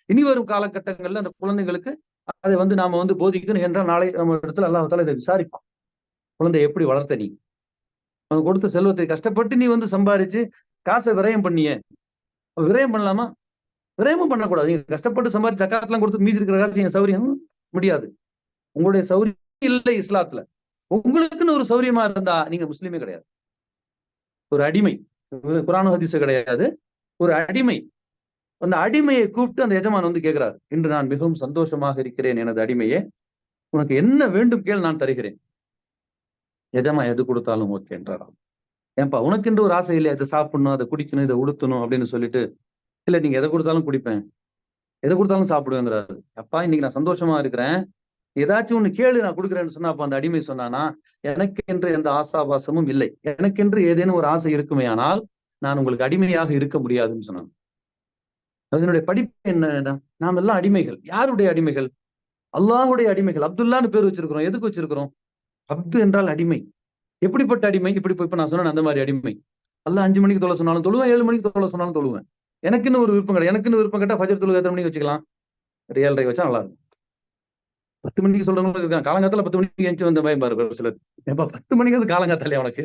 இனி வரும் காலகட்டங்கள்ல அந்த குழந்தைகளுக்கு அதை வந்து நாம வந்து போதிக்கணும் என்றால் நாளை நம்ம இடத்துல அல்லாஹ் தஆலா இதை விசாரிப்பான். குழந்தையை எப்படி வளர்த்த நீ? அவன் கொடுத்த செல்வத்தை கஷ்டப்பட்டு நீ வந்து சம்பாரிச்சு காசை விரயம் பண்ணிய. விரயம் பண்ணலாமா? விரயமும் பண்ணக்கூடாது. நீங்க கஷ்டப்பட்டு சம்பாரிச்சு ஜக்காத்லாம் கொடுத்து மீதி இருக்கிற காசு என் சௌரியம் முடியாது. உங்களுடைய சௌரியம் இல்லை இஸ்லாத்துல. உங்களுக்குன்னு ஒரு சௌரியமா இருந்தா நீங்க முஸ்லீமே கிடையாது. ஒரு அடிமை. குர்ஆன் ஹதீஸ் கிடையாது. ஒரு அடிமை. அந்த அடிமையை கூப்பிட்டு அந்த எஜமான் வந்து கேட்கிறார். இன்று நான் மிகவும் சந்தோஷமாக இருக்கிறேன் எனது அடிமையே. உனக்கு என்ன வேண்டும் கேள் நான் தருகிறேன். எஜமான் எது கொடுத்தாலும் ஓகே என்றாராம். ஏன்பா உனக்கென்று ஒரு ஆசை இல்லையா? இதை சாப்பிடணும், அதை குடிக்கணும், இதை உடுத்தணும் அப்படின்னு சொல்லிட்டு, இல்ல நீங்க எதை கொடுத்தாலும் குடிப்பேன், எதை கொடுத்தாலும் சாப்பிடுவேங்கிறாரு. அப்பா இன்னைக்கு நான் சந்தோஷமா இருக்கிறேன், ஏதாச்சும் ஒண்ணு கேளு நான் கொடுக்குறேன்னு சொன்னா அப்ப அந்த அடிமை சொன்னானா, எனக்கென்று எந்த ஆசாபாசமும் இல்லை, எனக்கென்று ஏதேனும் ஒரு ஆசை இருக்குமே ஆனால் நான் உங்களுக்கு அடிமையாக இருக்க முடியாதுன்னு சொன்னான். அதனுடைய படிப்பு என்ன? நாம் எல்லாம் அடிமைகள். யாருடைய அடிமைகள்? அல்லாஹ்வுடைய அடிமைகள். அப்துல்லான்னு பேர் வச்சிருக்கிறோம். எதுக்கு வச்சிருக்கிறோம்? அப்து என்றால் அடிமை. எப்படிப்பட்ட அடிமை? இப்ப நான் சொன்னேன் அந்த மாதிரி அடிமை. அல்லாஹ் 5 மணிக்கு தொழ சொன்னாலும் தொழுவேன், 7 மணிக்கு தொழ சொன்னாலும் தொழுவேன். எனக்குன்னு ஒரு விருப்பம் கிடையாது. எனக்குன்னு விருப்பம் கேட்டா ஃபஜர் தொழுகை எத்தனை மணிக்கு வச்சுக்கலாம்? ஒரு 7:30 வச்சா நல்லா இருக்கும். 10 மணிக்கு சொல்றவங்களும் இருக்காங்க. காலங்காத்தால 10 மணிக்கு எந்திச்சு வந்த பயம் பாரு ஒரு சிலர். ஏப்பா 10 மணிக்கு காலங்காத்தாலே உனக்கு?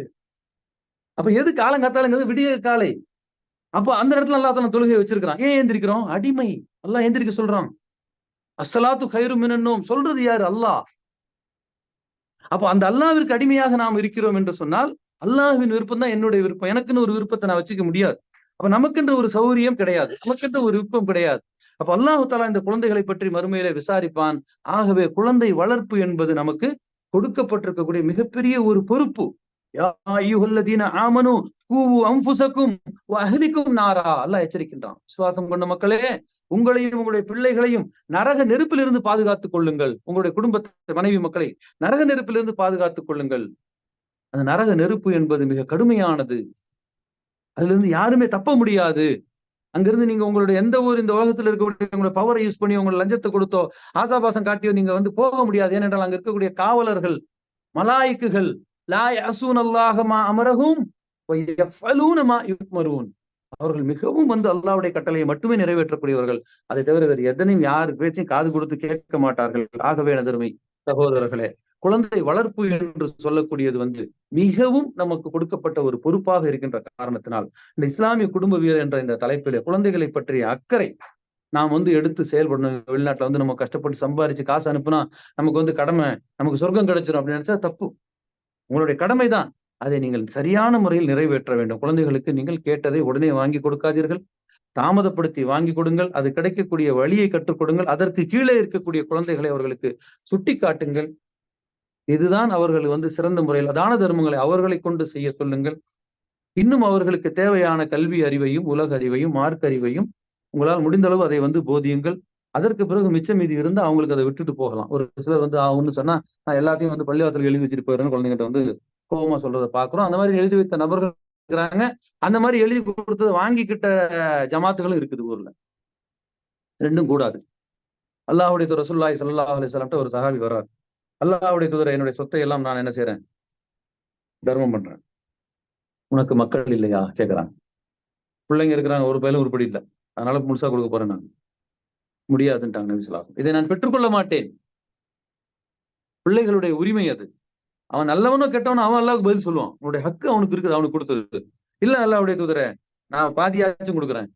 அப்ப எது காலங்காத்தாலங்கிறது? விடிய காலை. அப்ப அந்த இடத்துல அல்லாஹ் தஆலா தொழுகை வச்சிருக்கான். ஏன் எந்திரிக்கிறோம்? அடிமை. அல்லாஹ் எந்திரிக்க சொல்றான். அஸ்ஸலாத்து கைரும் மினன் நௌம் சொல்றது யாரு? அல்லாஹ். அப்ப அந்த அல்லாஹ்விற்கு அடிமையாக நாம் இருக்கிறோம் என்று சொன்னால் அல்லாஹ்வின் விருப்பம் தான் என்னுடைய விருப்பம். எனக்குன்னு ஒரு விருப்பத்தை நான் வச்சுக்க முடியாது. அப்ப நமக்கென்று ஒரு சௌரியம் கிடையாது. நமக்கென்று ஒரு விருப்பம் கிடையாது. அப்ப அல்லாஹ் தஆலா இந்த குழந்தைகளை பற்றி மறுமையிலே விசாரிப்பான். ஆகவே குழந்தை வளர்ப்பு என்பது நமக்கு கொடுக்கப்பட்டிருக்கக்கூடிய மிகப்பெரிய ஒரு பொறுப்பு. யா அய்யுஹல்லதீன ஆமனு கூவு அன்ஃபுஸக்கும் வ அஹ்லிக்கும் நாரா. அல்லாஹ் எச்சரிக்கின்றான். விசுவாசம் கொண்ட மக்களே, உங்களையும் உங்களுடைய பிள்ளைகளையும் நரக நெருப்பிலிருந்து பாதுகாத்துக் கொள்ளுங்கள். உங்களுடைய குடும்பத்தை மனைவி மக்களை நரக நெருப்பிலிருந்து பாதுகாத்துக் கொள்ளுங்கள். அந்த நரக நெருப்பு என்பது மிக கடுமையானது. அதுல இருந்து யாருமே தப்ப முடியாது. அங்கிருந்து நீங்க உங்களுடைய எந்த ஊர் இந்த உலகத்தில் இருக்கக்கூடிய உங்களுடைய பவரை யூஸ் பண்ணி உங்களை லஞ்சத்தை கொடுத்தோ ஆசாபாசம் காட்டியோ நீங்க வந்து போக முடியாது. ஏனென்றால் அங்க இருக்கக்கூடிய காவலர்கள் மலாய்க்குகள் லா யஸூன அல்லாஹ மா அமரஹும் வ யஃபலூன மா யுமரூன். அவர்கள் மிகவும் அல்லாஹ்வுடைய கட்டளையை மட்டுமே நிறைவேற்றக்கூடியவர்கள். அதை தவிர வேறு எதனையும் யார் பேச்சையும் காது கொடுத்து கேட்க மாட்டார்கள். ஆகவே எனதருமை சகோதரர்களே, குழந்தை வளர்ப்பு என்று சொல்லக்கூடியது மிகவும் நமக்கு கொடுக்கப்பட்ட ஒரு பொறுப்பாக இருக்கின்ற காரணத்தினால், இந்த இஸ்லாமிய குடும்பவியல் என்ற இந்த தலைப்பிலே குழந்தைகளை பற்றிய அக்கறை நாம் எடுத்து செயல்படணும். வெளிநாட்டுல நம்ம கஷ்டப்பட்டு சம்பாரிச்சு காசு அனுப்புனா நமக்கு கடமை, நமக்கு சொர்க்கம் கிடைச்சிடும் அப்படின்னு நினைச்சா தப்பு. உங்களுடைய கடமைதான். அதை நீங்கள் சரியான முறையில் நிறைவேற்ற வேண்டும். குழந்தைகளுக்கு நீங்கள் கேட்டதை உடனே வாங்கி கொடுக்காதீர்கள். தாமதப்படுத்தி வாங்கி கொடுங்கள். அது கிடைக்கக்கூடிய வழியை கற்றுக் கொடுங்கள். அதற்கு கீழே இருக்கக்கூடிய குழந்தைகளை அவர்களுக்கு சுட்டி காட்டுங்கள். இதுதான் அவர்கள் சிறந்த முறையில் தான தர்மங்களை அவர்களை கொண்டு செய்ய சொல்லுங்கள். இன்னும் அவர்களுக்கு தேவையான கல்வி அறிவையும், உலக அறிவையும், மார்க்க அறிவையும் உங்களால் முடிந்த அளவு அதை போதியுங்கள். அதற்கு பிறகு மிச்சம் மீதி இருந்தா அவங்களுக்கு அதை விட்டுட்டு போகலாம். ஒரு சிலர் ஒண்ணு சொன்னா நான் எல்லாத்தையும் பள்ளிவாசல் எழுதி வச்சுட்டு போயிடுறேன்னு குழந்தைகிட்ட கோபமா சொல்றதை பாக்குறோம். அந்த மாதிரி எழுதி வைத்த நபர்கள் இருக்கிறாங்க. அந்த மாதிரி எழுதி கொடுத்ததை வாங்கிக்கிட்ட ஜமாத்துகளும் இருக்குது ஊர்ல. ரெண்டும் கூடாது. அல்லாஹ்வுடைய தூதர் ரசூலுல்லாஹி ஸல்லல்லாஹு அலைஹி வஸல்லம் ஒரு சஹாபி வர்றார். அல்லாஹ்வுடைய தூதர், என்னுடைய சொத்தை எல்லாம் நான் என்ன செய்யறேன்? தர்மம் பண்றேன். உனக்கு மக்கள் இல்லையா கேட்கிறாங்க. பிள்ளைங்க இருக்கிறாங்க, ஒரு பயிலும் உருப்படி இல்லை, அதனால முழுசா கொடுக்க போறேன் நான். முடியாதுன்ட்டாங்க நபி ஸல்லல்லாஹு அலைஹி வஸல்லம். இதை நான் பெற்றுக்கொள்ள மாட்டேன். பிள்ளைகளுடைய உரிமை அது. அவன் நல்லவனோ கெட்டவனோ அவன் அல்லாஹ்வுக்கு பதில் சொல்லுவான். உன்னுடைய ஹக்கு அவனுக்கு இருக்குது, அவனுக்கு கொடுத்தது. இல்ல அல்லாஹ்வுடைய தூதரே, நான் பாதியாச்சும் கொடுக்குறேன்.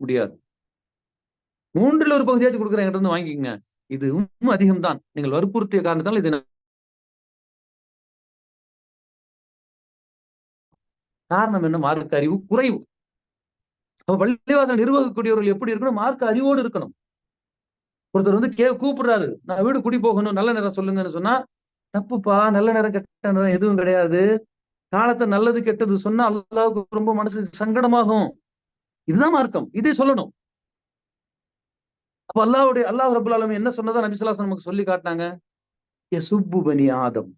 முடியாது. 3ல் ஒரு பகுதியாச்சும் கொடுக்குறேன், என்கிட்ட இருந்து வாங்கிக்கங்க. இது இன்னும் அதிகம்தான். நீங்கள் வற்புறுத்திய காரணத்தால் இது காரணம் என்ன? மார்க்க அறிவு குறைவு. பள்ளிவாசல் நிர்வகிக்கக்கூடியவர்கள் எப்படி இருக்கணும்? மார்க்க அறிவோடு இருக்கணும். ஒருத்தர் கூப்பிடுறாரு, நான் வீடு குடி போகணும், நல்ல நேரம் சொல்லுங்கன்னு சொன்னா, தப்புப்பா, நல்ல நேரம் கெட்ட நேரம் எதுவும் கிடையாது. காலத்தை நல்லது கெட்டது சொன்னா அல்லாஹ்வுக்கு ரொம்ப மனசு சங்கடமாகும். இதுதான் மார்க்கம். இதை சொல்லணும். அப்ப அல்லாஹ் ரப்பல் ஆலமீன் என்ன சொன்னதா நபி ஸல்லல்லாஹு அலைஹி வஸல்லம் நமக்கு சொல்லி காட்டினாங்க. யசுப்பு பனி ஆதம்.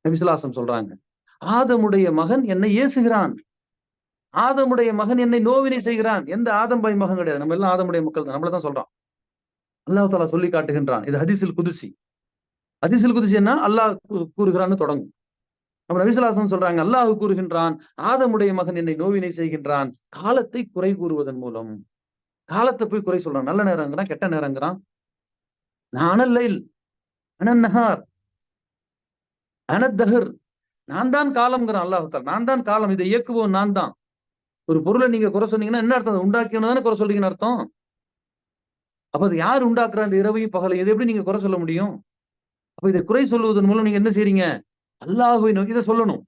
நபி ஸல்லல்லாஹு அலைஹி வஸல்லம் சொல்றாங்க, ஆதமுடைய மகன் என்னை ஏசுகிறான். ஆதமுடைய மகன் என்னை நோவினை செய்கிறான். எந்த ஆதம் பாய் மகன் கிடையாது. நம்ம எல்லாம் ஆதமுடைய மக்கள் தான். நம்மளதான் சொல்றான். அல்லாஹ் தஆலா சொல்லி காட்டுகின்றான். இது ஹதீஸுல் குதுசி. ஹதீஸுல் குதுசி என்ன? அல்லாஹ் கூறுகிறான்னு தொடங்கும். நம்ம நபி ஸல்லல்லாஹு அலைஹி வஸல்லம் சொல்றாங்க, அல்லாஹ் கூறுகின்றான், ஆதமுடைய மகன் என்னை நோவினை செய்கின்றான் காலத்தை குறை கூறுவதன் மூலம். காலத்தை போய் குறை சொல்றான். நல்ல நேரங்கிறான், கெட்ட நேரங்கிறான். நான் லைல் அனன் நஹார் அனத்தஹர். நான் தான் காலம்ங்கிறான் அல்லாஹ் தஆலா. நான் தான் காலம், இதை இயக்குவோம் நான் தான். ஒரு பொருளை நீங்க குறை சொன்னீங்கன்னா என்ன அர்த்தம்? உண்டாக்கியவன தானே குறை சொல்றீங்கன்னு அர்த்தம். அப்ப அது யார் உண்டாக்குறா? இந்த இரவையும் பகலையும்? இதை எப்படி நீங்க குறை சொல்ல முடியும்? அப்ப இதை குறை சொல்லுவதன் மூலம் நீங்க என்ன செய்றீங்க? அல்லாஹ்வை நோக்கி இதை சொல்லணும்.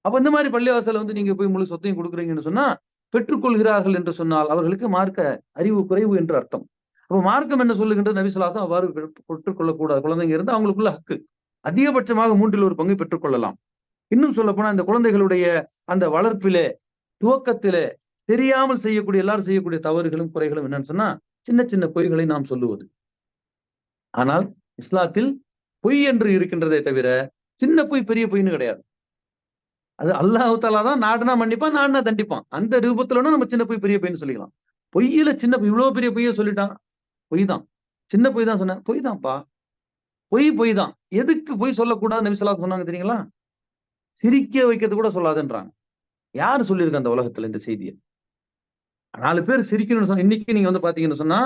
அப்ப இந்த மாதிரி பள்ளிவாசல நீங்க போய் முழு சொத்தையும் கொடுக்குறீங்கன்னு சொன்னா, பெற்றுக்கொள்கிறார்கள் என்று சொன்னால் அவர்களுக்கு மார்க்க அறிவு குறைவு என்று அர்த்தம். அப்ப மார்க்கம் என்ன சொல்லுகின்றது? நபி ஸல்லல்லாஹு அலைஹி வஸல்லம் அவ்வாறு பெற்றுக்கொள்ளக்கூடாது. குழந்தைங்க இருந்து அவங்களுக்குள்ள ஹக்கு. அதிகபட்சமாக 3ல் ஒரு பங்கை பெற்றுக்கொள்ளலாம். இன்னும் சொல்ல போனா இந்த குழந்தைகளுடைய அந்த வளர்ப்பிலே, துவக்கத்திலே தெரியாமல் செய்யக்கூடிய, எல்லாரும் செய்யக்கூடிய தவறுகளும் குறைகளும் என்னன்னு சொன்னா, சின்ன சின்ன பொய்களை நாம் சொல்லுவது. ஆனால் இஸ்லாத்தில் பொய் என்று இருக்கின்றதை தவிர சின்ன பொய் பெரிய பொய்ன்னு கிடையாது. அது அல்லாஹ் தஆலா தான் நாடுனா மன்னிப்பான், நாடுனா தண்டிப்பான். அந்த ரூபத்துல நம்ம சின்ன பொய் பெரிய பொய்ன்னு சொல்லிக்கலாம். பொய்யில சின்ன பொய், இவ்வளவு பெரிய பொய்யை சொல்லிட்டான், பொய் தான். சின்ன பொய் தான் சொன்னேன், பொய் தான்ப்பா. பொய் தான். எதுக்கு பொய் சொல்லக்கூடாது நபி ஸல்லல்லாஹு அலைஹி வஸல்லம் சொன்னாங்க தெரியுங்களா? சிரிக்க வைக்கிறது கூட சொல்லாதுன்றாங்க. யாரு சொல்லியிருக்க அந்த உலகத்துல இந்த செய்தியை? 4 பேர் சிரிக்கணும்னு சொன்னா, இன்னைக்கு நீங்க பாத்தீங்கன்னு சொன்னா,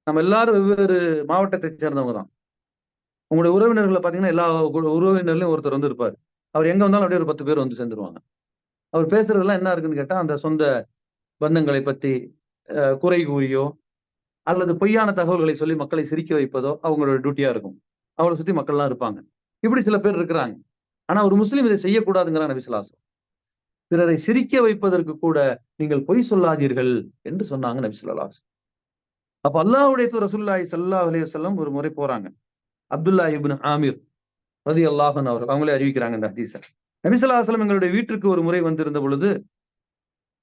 நம்ம எல்லாரும் வெவ்வேறு மாவட்டத்தை சேர்ந்தவங்க தான். உங்களுடைய உறவினர்களை பாத்தீங்கன்னா, எல்லா உறவினர்லயும் ஒருத்தர் இருப்பாரு. அவர் எங்க வந்தாலும் அப்படியே ஒரு 10 பேர் சேர்ந்துருவாங்க. அவர் பேசுறதெல்லாம் என்ன இருக்குன்னு கேட்டா, அந்த சொந்த பந்தங்களை பத்தி குறை கூறியோ அல்லது பொய்யான தகவல்களை சொல்லி மக்களை சிரிக்க வைப்பதோ அவங்களோட டியூட்டியா இருக்கும். அவளை சுத்தி மக்கள்லாம் இருப்பாங்க. இப்படி சில பேர் இருக்கிறாங்க. ஆனா ஒரு முஸ்லீம் இதை செய்யக்கூடாதுங்கிறாங்க நபி ஸல்லல்லாஹு அலைஹி வஸல்லம். பிறரை சிரிக்க வைப்பதற்கு கூட நீங்கள் பொய் சொல்லாதீர்கள் என்று சொன்னாங்க நபி ஸல்லல்லாஹு அலைஹி வஸல்லம். அப்ப அல்லாஹ்வுடைய தூதர் ரசூலுல்லாஹி ஸல்லல்லாஹு அலைஹி வஸல்லம் ஒரு முறை போறாங்க. அப்துல்லாஹ் இப்னு ஆமிர் ரலியல்லாஹு அன்ஹு அவங்களே அறிவிக்கிறாங்க இந்த ஹதீஸ. நபி ஸல்லல்லாஹு அலைஹி வஸல்லம் எங்களுடைய வீட்டிற்கு ஒரு முறை வந்திருந்த பொழுது,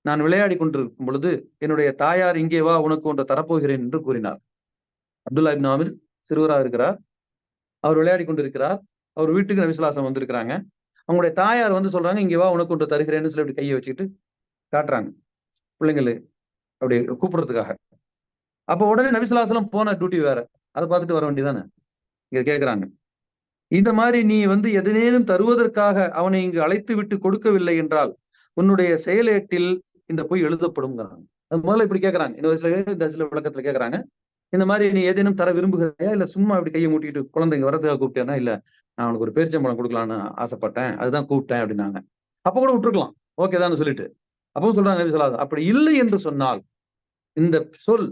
நான் விளையாடி கொண்டிருக்கும் பொழுது, என்னுடைய தாயார், இங்கே வா, உனக்கு ஒன்று தரப்போகிறேன் என்று கூறினார். அப்துல்லாஹ் இப்னு ஆமிர் சிறுவராக இருக்கிறார். அவர் விளையாடி கொண்டிருக்கிறார். அவர் வீட்டுக்கு நபி ஸல்லல்லாஹு அலைஹி வஸல்லம் வந்திருக்கிறாங்க. அவங்களுடைய தாயார் சொல்றாங்க, இங்கே வா, உனக்கு ஒன்று தருகிறேன்னு சொல்லி அப்படி கையை வச்சுக்கிட்டு காட்டுறாங்க. பிள்ளைங்களை அப்படி கூப்பிடுறதுக்காக. அப்ப உடனே நபி ஸல்லல்லாஹு அலைஹி வஸல்லம் போன டியூட்டி வேற. அதை பார்த்துட்டு வர வேண்டியதானே? இங்க கேட்கிறாங்க, இந்த மாதிரி நீ எதனேனும் தருவதற்காக அவனை இங்கு அழைத்து விட்டு கொடுக்கவில்லை என்றால் உன்னுடைய செயலேட்டில் இந்த பொய் எழுதப்படும். அது முதல்ல இப்படி கேட்கறாங்க, இந்த சில விளக்கத்துல கேட்கறாங்க, இந்த மாதிரி நீ ஏதேனும் தர விரும்புகிறியா, இல்ல சும்மா அப்படி கையை மூட்டிட்டு குழந்தைங்க வரதுக்காக கூப்பிட்டேன்னா, இல்ல நான் உனக்கு ஒரு பேரிச்சம்பழம் கொடுக்கலான்னு ஆசைப்பட்டேன், அதுதான் கூப்பிட்டேன் அப்படின்னாங்க. அப்ப கூட விட்டுருக்கலாம், ஓகே தான் சொல்லிட்டு. அப்பவும் சொல்றாங்க நபி ஸல்லல்லாஹு அலைஹி வஸல்லம், அப்படி இல்லை என்று சொன்னால் இந்த சொல்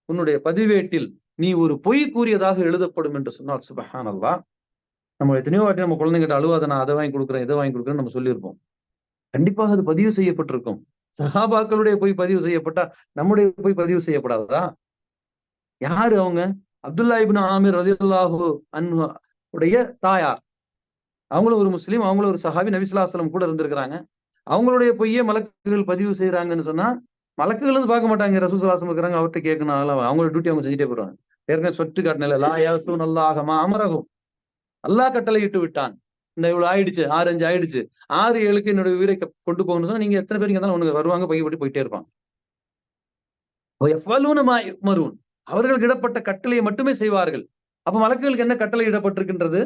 உன்னுடைய பதிவேட்டில் நீ ஒரு பொய் கூறியதாக எழுதப்படும் என்று சொன்னால், சுப்ஹானல்லாஹ். நம்ம எத்தனையோ வாட்டி நம்ம குழந்தைங்கிட்ட அழுவாத, நான் அதை வாங்கி கொடுக்குறேன், இதை வாங்கி கொடுக்குறேன்னு நம்ம சொல்லியிருப்போம். கண்டிப்பாக அது பதிவு செய்யப்பட்டிருக்கும். சஹாபாக்களுடைய பொய் பதிவு செய்யப்பட்டா நம்முடைய பொய் பதிவு செய்யப்படாதா? யாரு அவங்க? அப்துல்லா இப்னு ஆமிர் ரலியல்லாஹு அன்ஹு உடைய தாயார். அவங்களும் ஒரு முஸ்லீம், அவங்களும் ஒரு சஹாபி, நபி ஸல்லல்லாஹு அலைஹி வஸல்லம் கூட இருந்திருக்கிறாங்க. அவங்களுடைய பொய்யே மலக்குகள் பதிவு செய்யறாங்கன்னு சொன்னா, மலக்குகள் வந்து பார்க்க மாட்டாங்க. ரசூல் ஸல்லல்லாஹு அலைஹி வஸல்லம் இருக்கிறாங்க, அவர்ட்ட கேட்கணும், அதெல்லாம் அவங்களோட டியூட்டி அவங்க செஞ்சுட்டே போயிடுவாங்க. ஏற்கனவே சொட்டு காட்டினல, லா யஸூனல்லாஹ மா அமரஹும். அல்லாஹ் கட்டளையிட்டு விட்டான். இந்த இவ்வளவு ஆயிடுச்சு, 6, 5 ஆயிடுச்சு. 6, 7க்கு என்னுடைய உயிரை கொண்டு போகணும்னு சொன்னா, நீங்க எத்தனை பேர் இங்க இருந்தாலும் ஒண்ணு வருவாங்க, பைய போட்டு போயிட்டே இருப்பாங்க. வயஃபலூன மா யுமரூன். அவர்களுக்கு இடப்பட்ட கட்டளையை மட்டுமே செய்வார்கள். அப்ப மலக்குகளுக்கு என்ன கட்டளை இடப்பட்டிருக்கின்றது?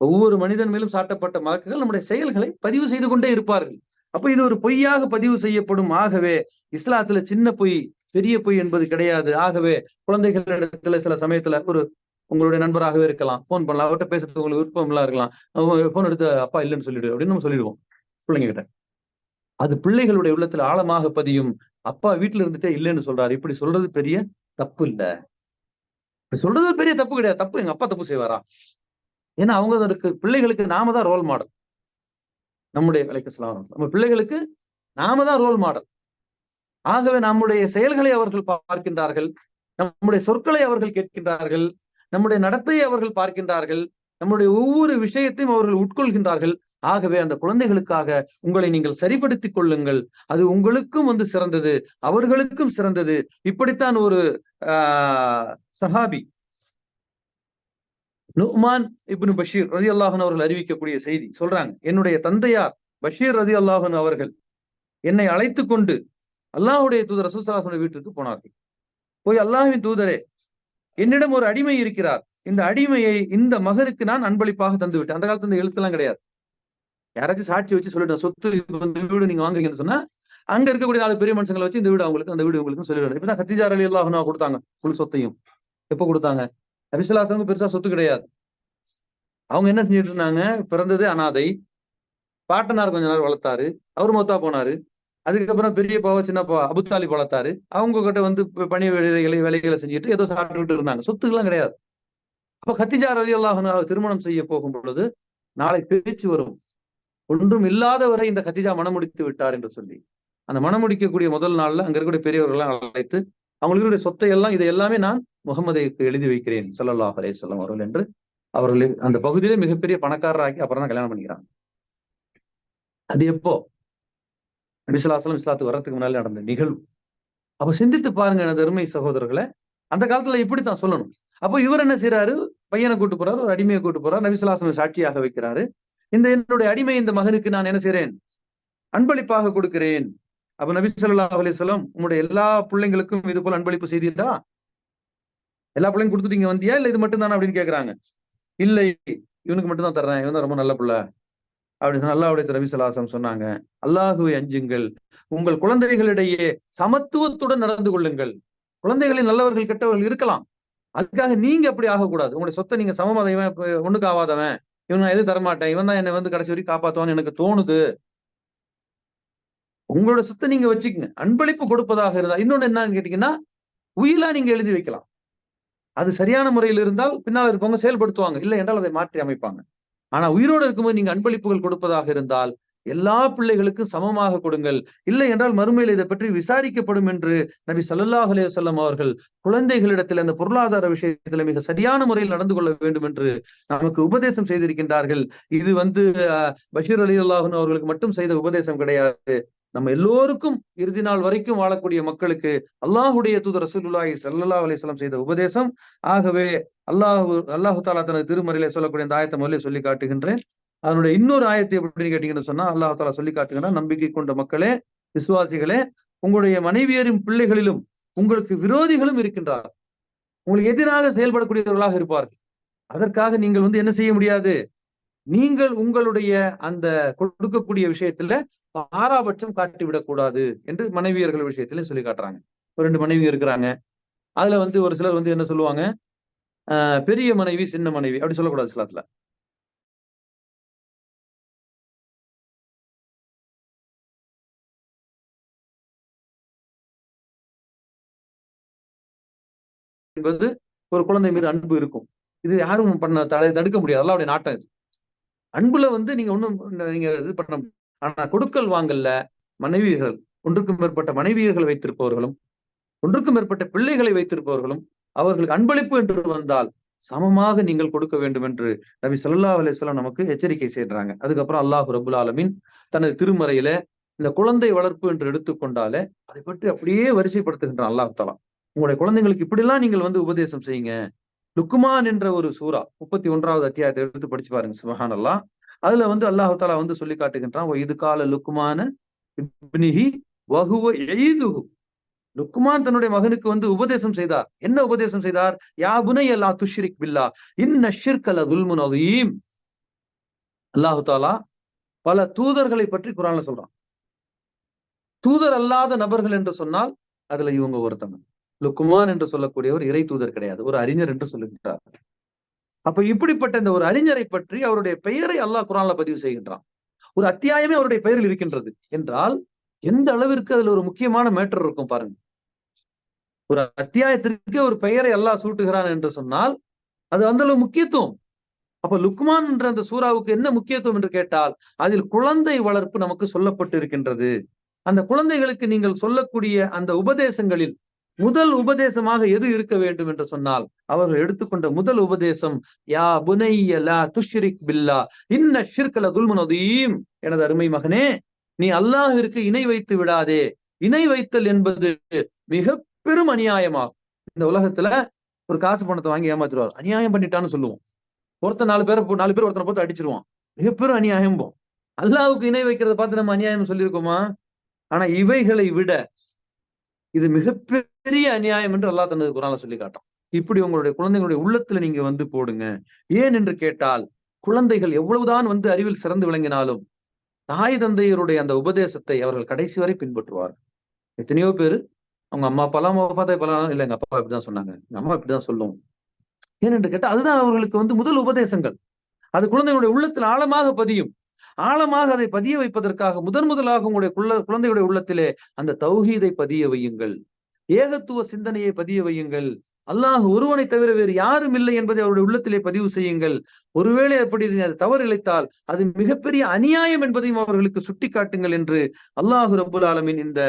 ஒவ்வொரு மனிதன் மேலும் சாட்டப்பட்ட மலக்குகள் நம்முடைய செயல்களை பதிவு செய்து கொண்டே இருப்பார்கள். அப்ப இது ஒரு பொய்யாக பதிவு செய்யப்படும். ஆகவே இஸ்லாத்துல சின்ன பொய், பெரிய பொய் என்பது கிடையாது. ஆகவே குழந்தைகளிடத்துல சில சமயத்துல ஒரு உங்களுடைய நண்பராகவே இருக்கலாம், போன் பண்ணலாம், அவர்கிட்ட பேசுறதுக்கு உங்களுக்கு விருப்பம் எல்லாம் இருக்கலாம். போன் எடுத்து அப்பா இல்லைன்னு சொல்லிடு அப்படின்னு நம்ம சொல்லிடுவோம் பிள்ளைங்க கிட்ட. அது பிள்ளைகளுடைய உள்ளத்துல ஆழமாக பதியும். அப்பா வீட்டுல இருந்துட்டே இல்லைன்னு சொல்றாரு, இப்படி சொல்றது பெரிய தப்பு இல்ல. இப்படி சொல்றது பெரிய தப்பு கிடையாது. தப்பு எங்க அப்பா தப்பு செய்வாரா? ஏன்னா அவங்க அதற்கு பிள்ளைகளுக்கு நாம தான் ரோல் மாடல். நம்முடைய அலைஹிஸ்ஸலாம் நம்ம பிள்ளைகளுக்கு நாம தான் ரோல் மாடல். ஆகவே நம்முடைய செயல்களை அவர்கள் பார்க்கின்றார்கள், நம்முடைய சொற்களை அவர்கள் கேட்கின்றார்கள், நம்முடைய நடத்தையை அவர்கள் பார்க்கின்றார்கள், நம்முடைய ஒவ்வொரு விஷயத்தையும் அவர்கள் உட்கொள்கின்றார்கள். ஆகவே அந்த குழந்தைகளுக்காக உங்களை நீங்கள் சரிப்படுத்திக் கொள்ளுங்கள். அது உங்களுக்கும் வந்து சிறந்தது, அவர்களுக்கும் சிறந்தது. இப்படித்தான் ஒரு சஹாபி நுஅ்மான் இப்னு பஷீர் ரலியல்லாஹு அன்ஹு அவர்கள் அறிவிக்கக்கூடிய செய்தி சொல்றாங்க, என்னுடைய தந்தையார் பஷீர் ரலியல்லாஹு அன்ஹு அவர்கள் என்னை அழைத்துக் கொண்டு அல்லாஹ்வுடைய தூதர் ரசூல் ஸல்லல்லாஹு அலைஹி வஸல்லம் வீட்டிற்கு போனார்கள். போய், அல்லாஹ்வின் தூதரே, என்னிடம் ஒரு அடிமை இருக்கிறார். இந்த அடிமையை இந்த மகனுக்கு நான் அன்பளிப்பாக தந்து விட்டேன். அந்த காலத்துல இந்த எழுத்தெல்லாம் கிடையாது. யாராச்சும் சாட்சி வச்சு சொல்லிட்டேன், சொத்து இந்த வீடு நீங்க வாங்குறீங்கன்னு சொன்னா, அங்க இருக்கக்கூடிய 4 பெரிய மனுஷங்களை வச்சு இந்த வீடு அவங்களுக்கு, அந்த வீடு உங்களுக்கு சொல்லிடுவாங்க. இப்பதான் கத்தீஜா ரலியல்லாஹு அன்ஹா கொடுத்தாங்க முழு சொத்தையும். எப்ப கொடுத்தாங்க? நபி ஸல்லல்லாஹு அலைஹி வஸல்லம் பெருசா சொத்து கிடையாது. அவங்க என்ன செஞ்சுட்டு இருந்தாங்க? பிறந்ததே அனாதை. பாட்டனார் கொஞ்ச நேரம் வளர்த்தாரு, அவரு மௌத்தா போனாரு. அதுக்கப்புறம் பெரியப்பாவ சின்னப்பா அபூத்தாலிப் வளர்த்தாரு. அவங்க கிட்ட வந்து பணி வேலைகளை செஞ்சுட்டு ஏதோ சாப்பிட்டுட்டு இருந்தாங்க. சொத்துக்கெல்லாம் கிடையாது. அப்ப கத்தீஜா ரலியல்லாஹு அன்ஹா திருமணம் செய்ய போகும் பொழுது நாளை பேச்சு வரும், ஒன்றும் இல்லாதவரை இந்த கத்தீஜா மணமுடித்து விட்டார் என்று சொல்லி. அந்த மணமுடிக்கக்கூடிய முதல் நாள்ல அங்க இருக்கக்கூடிய பெரியவர்கள் அழைத்து, அவங்களுடைய சொத்தை எல்லாம், இதை எல்லாமே நான் முகமதுக்கு எழுதி வைக்கிறேன் ஸல்லல்லாஹு அலைஹி வஸல்லம் அவர்கள் என்று அவர்கள் அந்த பகுதியிலே மிகப்பெரிய பணக்காரராக்கி அப்புறம் தான் கல்யாணம் பண்ணிக்கிறாங்க. அது எப்போ? நபி ஸல்லல்லாஹு அலைஹி வஸல்லம் இஸ்லாத்துக்கு வர்றதுக்கு முன்னாலே நடந்த நிகழ்வு. அப்ப சிந்தித்து பாருங்க எனது அருமை சகோதரர்களே. அந்த காலத்துல இப்படித்தான் சொல்லணும். அப்போ இவர் என்ன செய்யறாரு? பையனை கூட்டு போறாரு, ஒரு அடிமையை கூட்டு போறாரு, நபி ஸல்லல்லாஹு அலைஹி வஸல்லம் சாட்சியாக வைக்கிறாரு. இந்த என்னுடைய அடிமை இந்த மகனுக்கு நான் என்ன செய்றேன்? அன்பளிப்பாக கொடுக்கிறேன். அப்ப நபி ஸல்லல்லாஹு அலைஹி வஸல்லம், உங்களுடைய எல்லா பிள்ளைங்களுக்கும் இது போல அன்பளிப்பு செய்தீர்களா? எல்லா பிள்ளைங்க கொடுத்துட்டு இங்க வந்தியா, இல்ல இது மட்டும் தானே அப்படின்னு கேட்கறாங்க. இல்லை, இவனுக்கு மட்டும் தான் தர்றேன், இவன் தான் ரொம்ப நல்ல பிள்ளை அப்படின்னு சொன்னா, அல்லாஹ்வுடைய நபி ஸல்லல்லாஹு அலைஹி வஸல்லம் சொன்னாங்க, அல்லாஹ்வை அஞ்சுங்கள், உங்கள் குழந்தைகளிடையே சமத்துவத்துடன் நடந்து கொள்ளுங்கள். குழந்தைகளில் நல்லவர்கள் கெட்டவர்கள் இருக்கலாம், அதுக்காக நீங்க அப்படி ஆகக்கூடாது. உங்களுடைய சொத்தை நீங்க சமமத, இவன் ஒண்ணுக்கு ஆகாதவன், இவன் நான் எதுவும் தரமாட்டேன், இவன் தான் என்னை வந்து கடைசி வரைக்கும் காப்பாத்துவான்னு எனக்கு தோணுது. உங்களோட சொத்தை நீங்க வச்சுக்கங்க. அன்பளிப்பு கொடுப்பதாக இருந்தா, இன்னொன்னு என்னன்னு கேட்டீங்கன்னா, உயிலா நீங்க எழுதி வைக்கலாம். அது சரியான முறையில் இருந்தால் பின்னால் இருக்கவங்க செயல்படுத்துவாங்க, இல்லை என்றால் அதை மாற்றி அமைப்பாங்க. ஆனா உயிரோடு இருக்கும்போது நீங்க அன்பளிப்புகள் கொடுப்பதாக இருந்தால் எல்லா பிள்ளைகளுக்கும் சமமாக கொடுங்கள். இல்லை என்றால் மறுமையில் இதை பற்றி விசாரிக்கப்படும் என்று நபி ஸல்லல்லாஹு அலைஹி வஸல்லம் அவர்கள் குழந்தைகளிடத்தில் அந்த பொருளாதார விஷயத்துல மிக சரியான முறையில் நடந்து கொள்ள வேண்டும் என்று நமக்கு உபதேசம் செய்திருக்கின்றார்கள். இது வந்து பஷீர் ரலியல்லாஹு அன்ஹு அவர்களுக்கு மட்டும் செய்த உபதேசம் கிடையாது. நம்ம எல்லோருக்கும் இறுதி நாள் வரைக்கும் வாழக்கூடிய மக்களுக்கு அல்லாஹ்வுடைய தூதர் ரசூலுல்லாஹி ஸல்லல்லாஹு அலைஹி வஸல்லம் செய்த உபதேசம். ஆகவே அல்லாஹு தஆலா தனது திருமறையிலே சொல்லக்கூடிய இந்த ஆயத்தை முதல்ல சொல்லி காட்டுகின்றேன். அதனுடைய இன்னொரு ஆயத்தை எப்படின்னு கேட்டீங்கன்னு சொன்னா, அல்லாஹ் தஆலா சொல்லி காட்டுங்கன்னா, நம்பிக்கை கொண்ட மக்களே, விசுவாசிகளே, உங்களுடைய மனைவியரின் பிள்ளைகளிலும் உங்களுக்கு விரோதிகளும் இருக்கின்றார். உங்களுக்கு எதிராக செயல்படக்கூடியவர்களாக இருப்பார்கள். அதற்காக நீங்கள் வந்து என்ன செய்ய முடியாது? நீங்கள் உங்களுடைய அந்த கொடுக்கக்கூடிய விஷயத்துல பாராபட்சம் காட்டிவிடக் கூடாது என்று மனைவியர்கள் விஷயத்துல சொல்லி காட்டுறாங்க. ஒரு 2 மனைவி இருக்கிறாங்க. அதுல வந்து ஒரு சிலர் வந்து என்ன சொல்லுவாங்க, பெரிய மனைவி சின்ன மனைவி அப்படி சொல்லக்கூடாது இஸ்லாத்துல. என்பது ஒரு குழந்தை மீது அன்பு இருக்கும். இது யாரும் தடுக்க முடியாது. அல்லாஹ்வுடைய நாட்டம் இது. அன்புல வந்து நீங்க ஒண்ணும் நீங்க இது பண்ண முடியாது. ஆனா கொடுக்கல் வாங்கல்ல மனைவிகள், ஒன்றுக்கும் மேற்பட்ட மனைவியர்கள் வைத்திருப்பவர்களும், ஒன்றுக்கும் மேற்பட்ட பிள்ளைகளை வைத்திருப்பவர்களும், அவர்களுக்கு அன்பளிப்பு என்று வந்தால் சமமாக நீங்கள் கொடுக்க வேண்டும் என்று நபி ஸல்லல்லாஹு அலைஹி வஸல்லம் நமக்கு எச்சரிக்கை செய்றாங்க. அதுக்கப்புறம் அல்லாஹ் ரப்பல் ஆலமீன் தனது திருமறையில இந்த குழந்தை வளர்ப்பு என்று எடுத்துக்கொண்டாலே அதை பற்றி அப்படியே வரிசைப்படுத்துகின்றான் அல்லாஹ் தஆலா. உங்களுடைய குழந்தைங்களுக்கு இப்படிலாம் நீங்கள் வந்து உபதேசம் செய்யுங்க. லுக்மான் என்ற ஒரு சூரா 31வது அத்தியாயத்தை எடுத்து படிச்சு பாருங்க. சுப்ஹானல்லாஹ். அதுல வந்து அல்லாஹ் தஆலா வந்து சொல்லி காட்டுகின்றான். வ இது கால லுக்மான இப்னிஹி வ ஹுவ யஈதுஹு. லுக்மான் தன்னுடைய மகனுக்கு வந்து உபதேசம் செய்தார். என்ன உபதேசம் செய்தார்? யா புனைய லா துஷ்ரிக் பில்லாஹ் இன்ன ஷிர்க லதுல்முன் அதீம். அல்லாஹ் தஆலா பல தூதர்களை பற்றி குர்ஆன்ல சொல்றான். தூதர் அல்லாத நபர்கள் என்று சொன்னால் அதுல இவங்க ஒருத்தங்க. லுக்மான் என்று சொல்லக்கூடியவர் இறை தூதர் கிடையாது. ஒரு அறிஞர் என்று சொல்லுகிறார். அப்ப இப்படிப்பட்ட இந்த ஒரு அறிஞரை பற்றி அவருடைய பெயரை அல்லாஹ் குர்ஆன்ல பதிவு செய்கின்றான். ஒரு அத்தியாயமே அவருடைய பெயரில் இருக்கின்றது என்றால் எந்த அளவிற்கு அதுல ஒரு முக்கியமான மேட்டர் இருக்கும் பாருங்க. ஒரு அத்தியாயத்திற்கு ஒரு பெயரை அல்லாஹ் சூட்டுகிறான் என்று சொன்னால் அது அந்த அளவு முக்கியத்துவம். அப்ப லுக்மான் என்ற அந்த சூறாவுக்கு என்ன முக்கியத்துவம் என்று கேட்டால் அதில் குழந்தை வளர்ப்பு நமக்கு சொல்லப்பட்டு இருக்கின்றது. அந்த குழந்தைகளுக்கு நீங்கள் சொல்லக்கூடிய அந்த உபதேசங்களில் முதல் உபதேசமாக எது இருக்க வேண்டும் என்று சொன்னால் அவர்கள் எடுத்துக்கொண்ட முதல் உபதேசம் யா புனைய லா துஷ்ரிக் பில்லா இன்ன ஷிர்க லதுல்முன் அதீம். எனது அருமை மகனே, நீ அல்லாஹ்விற்கு இணை வைத்து விடாதே. இணை வைத்தல் என்பது மிக பெரும் அநியாயமாகும். இந்த உலகத்துல ஒரு காசு பணத்தை வாங்கி ஏமாத்துருவார், அநியாயம் பண்ணிட்டான்னு சொல்லுவோம். ஒருத்தர் 4 பேர் ஒருத்தனை போட்டு அடிச்சிருவான், மிகப்பெரும் அநியாயம். அல்லாஹ்வுக்கு இணை வைக்கிறத பார்த்து நம்ம அநியாயம் சொல்லியிருக்கோமா? ஆனா இவைகளை விட இது மிகப்பெரிய அநியாயம் என்று அல்லாஹ் தனது குர்ஆன்ல சொல்லி காட்டான். இப்படி உங்களுடைய குழந்தைகளுடைய உள்ளத்துல நீங்க வந்து போடுங்க. ஏன் என்று கேட்டால் குழந்தைகள் எவ்வளவுதான் வந்து அறிவில் சிறந்து விளங்கினாலும் தாய் தந்தையருடைய அந்த உபதேசத்தை அவர்கள் கடைசி வரை பின்பற்றுவார். எத்தனையோ பேரு அவங்க அம்மா அப்பாலாம் பார்த்தா இப்பலாம் இல்ல எங்க அப்பா இப்படிதான் சொன்னாங்க, எங்க அம்மா இப்படிதான் சொல்லும். ஏன் என்று கேட்டா அதுதான் அவர்களுக்கு வந்து முதல் உபதேசங்கள். அது குழந்தைகளுடைய உள்ளத்தில் ஆழமாக பதியும். ஆழமாக அதை பதிய வைப்பதற்காக முதலாக உங்களுடைய குழந்தைகளுடைய உள்ளத்திலே அந்த தௌஹீதை பதிய வையுங்கள். ஏகத்துவ சிந்தனையை பதிய வையுங்கள். அல்லாஹ் ஒருவனை தவிர வேறு யாரும் இல்லை என்பதை அவருடைய உள்ளத்திலே பதிவு செய்யுங்கள். ஒருவேளை அப்படி அது தவறு இழைத்தால் அது மிகப்பெரிய அநியாயம் என்பதையும் அவர்களுக்கு சுட்டிக்காட்டுங்கள் என்று அல்லாஹ் ரப்புல் ஆலமீன் இந்த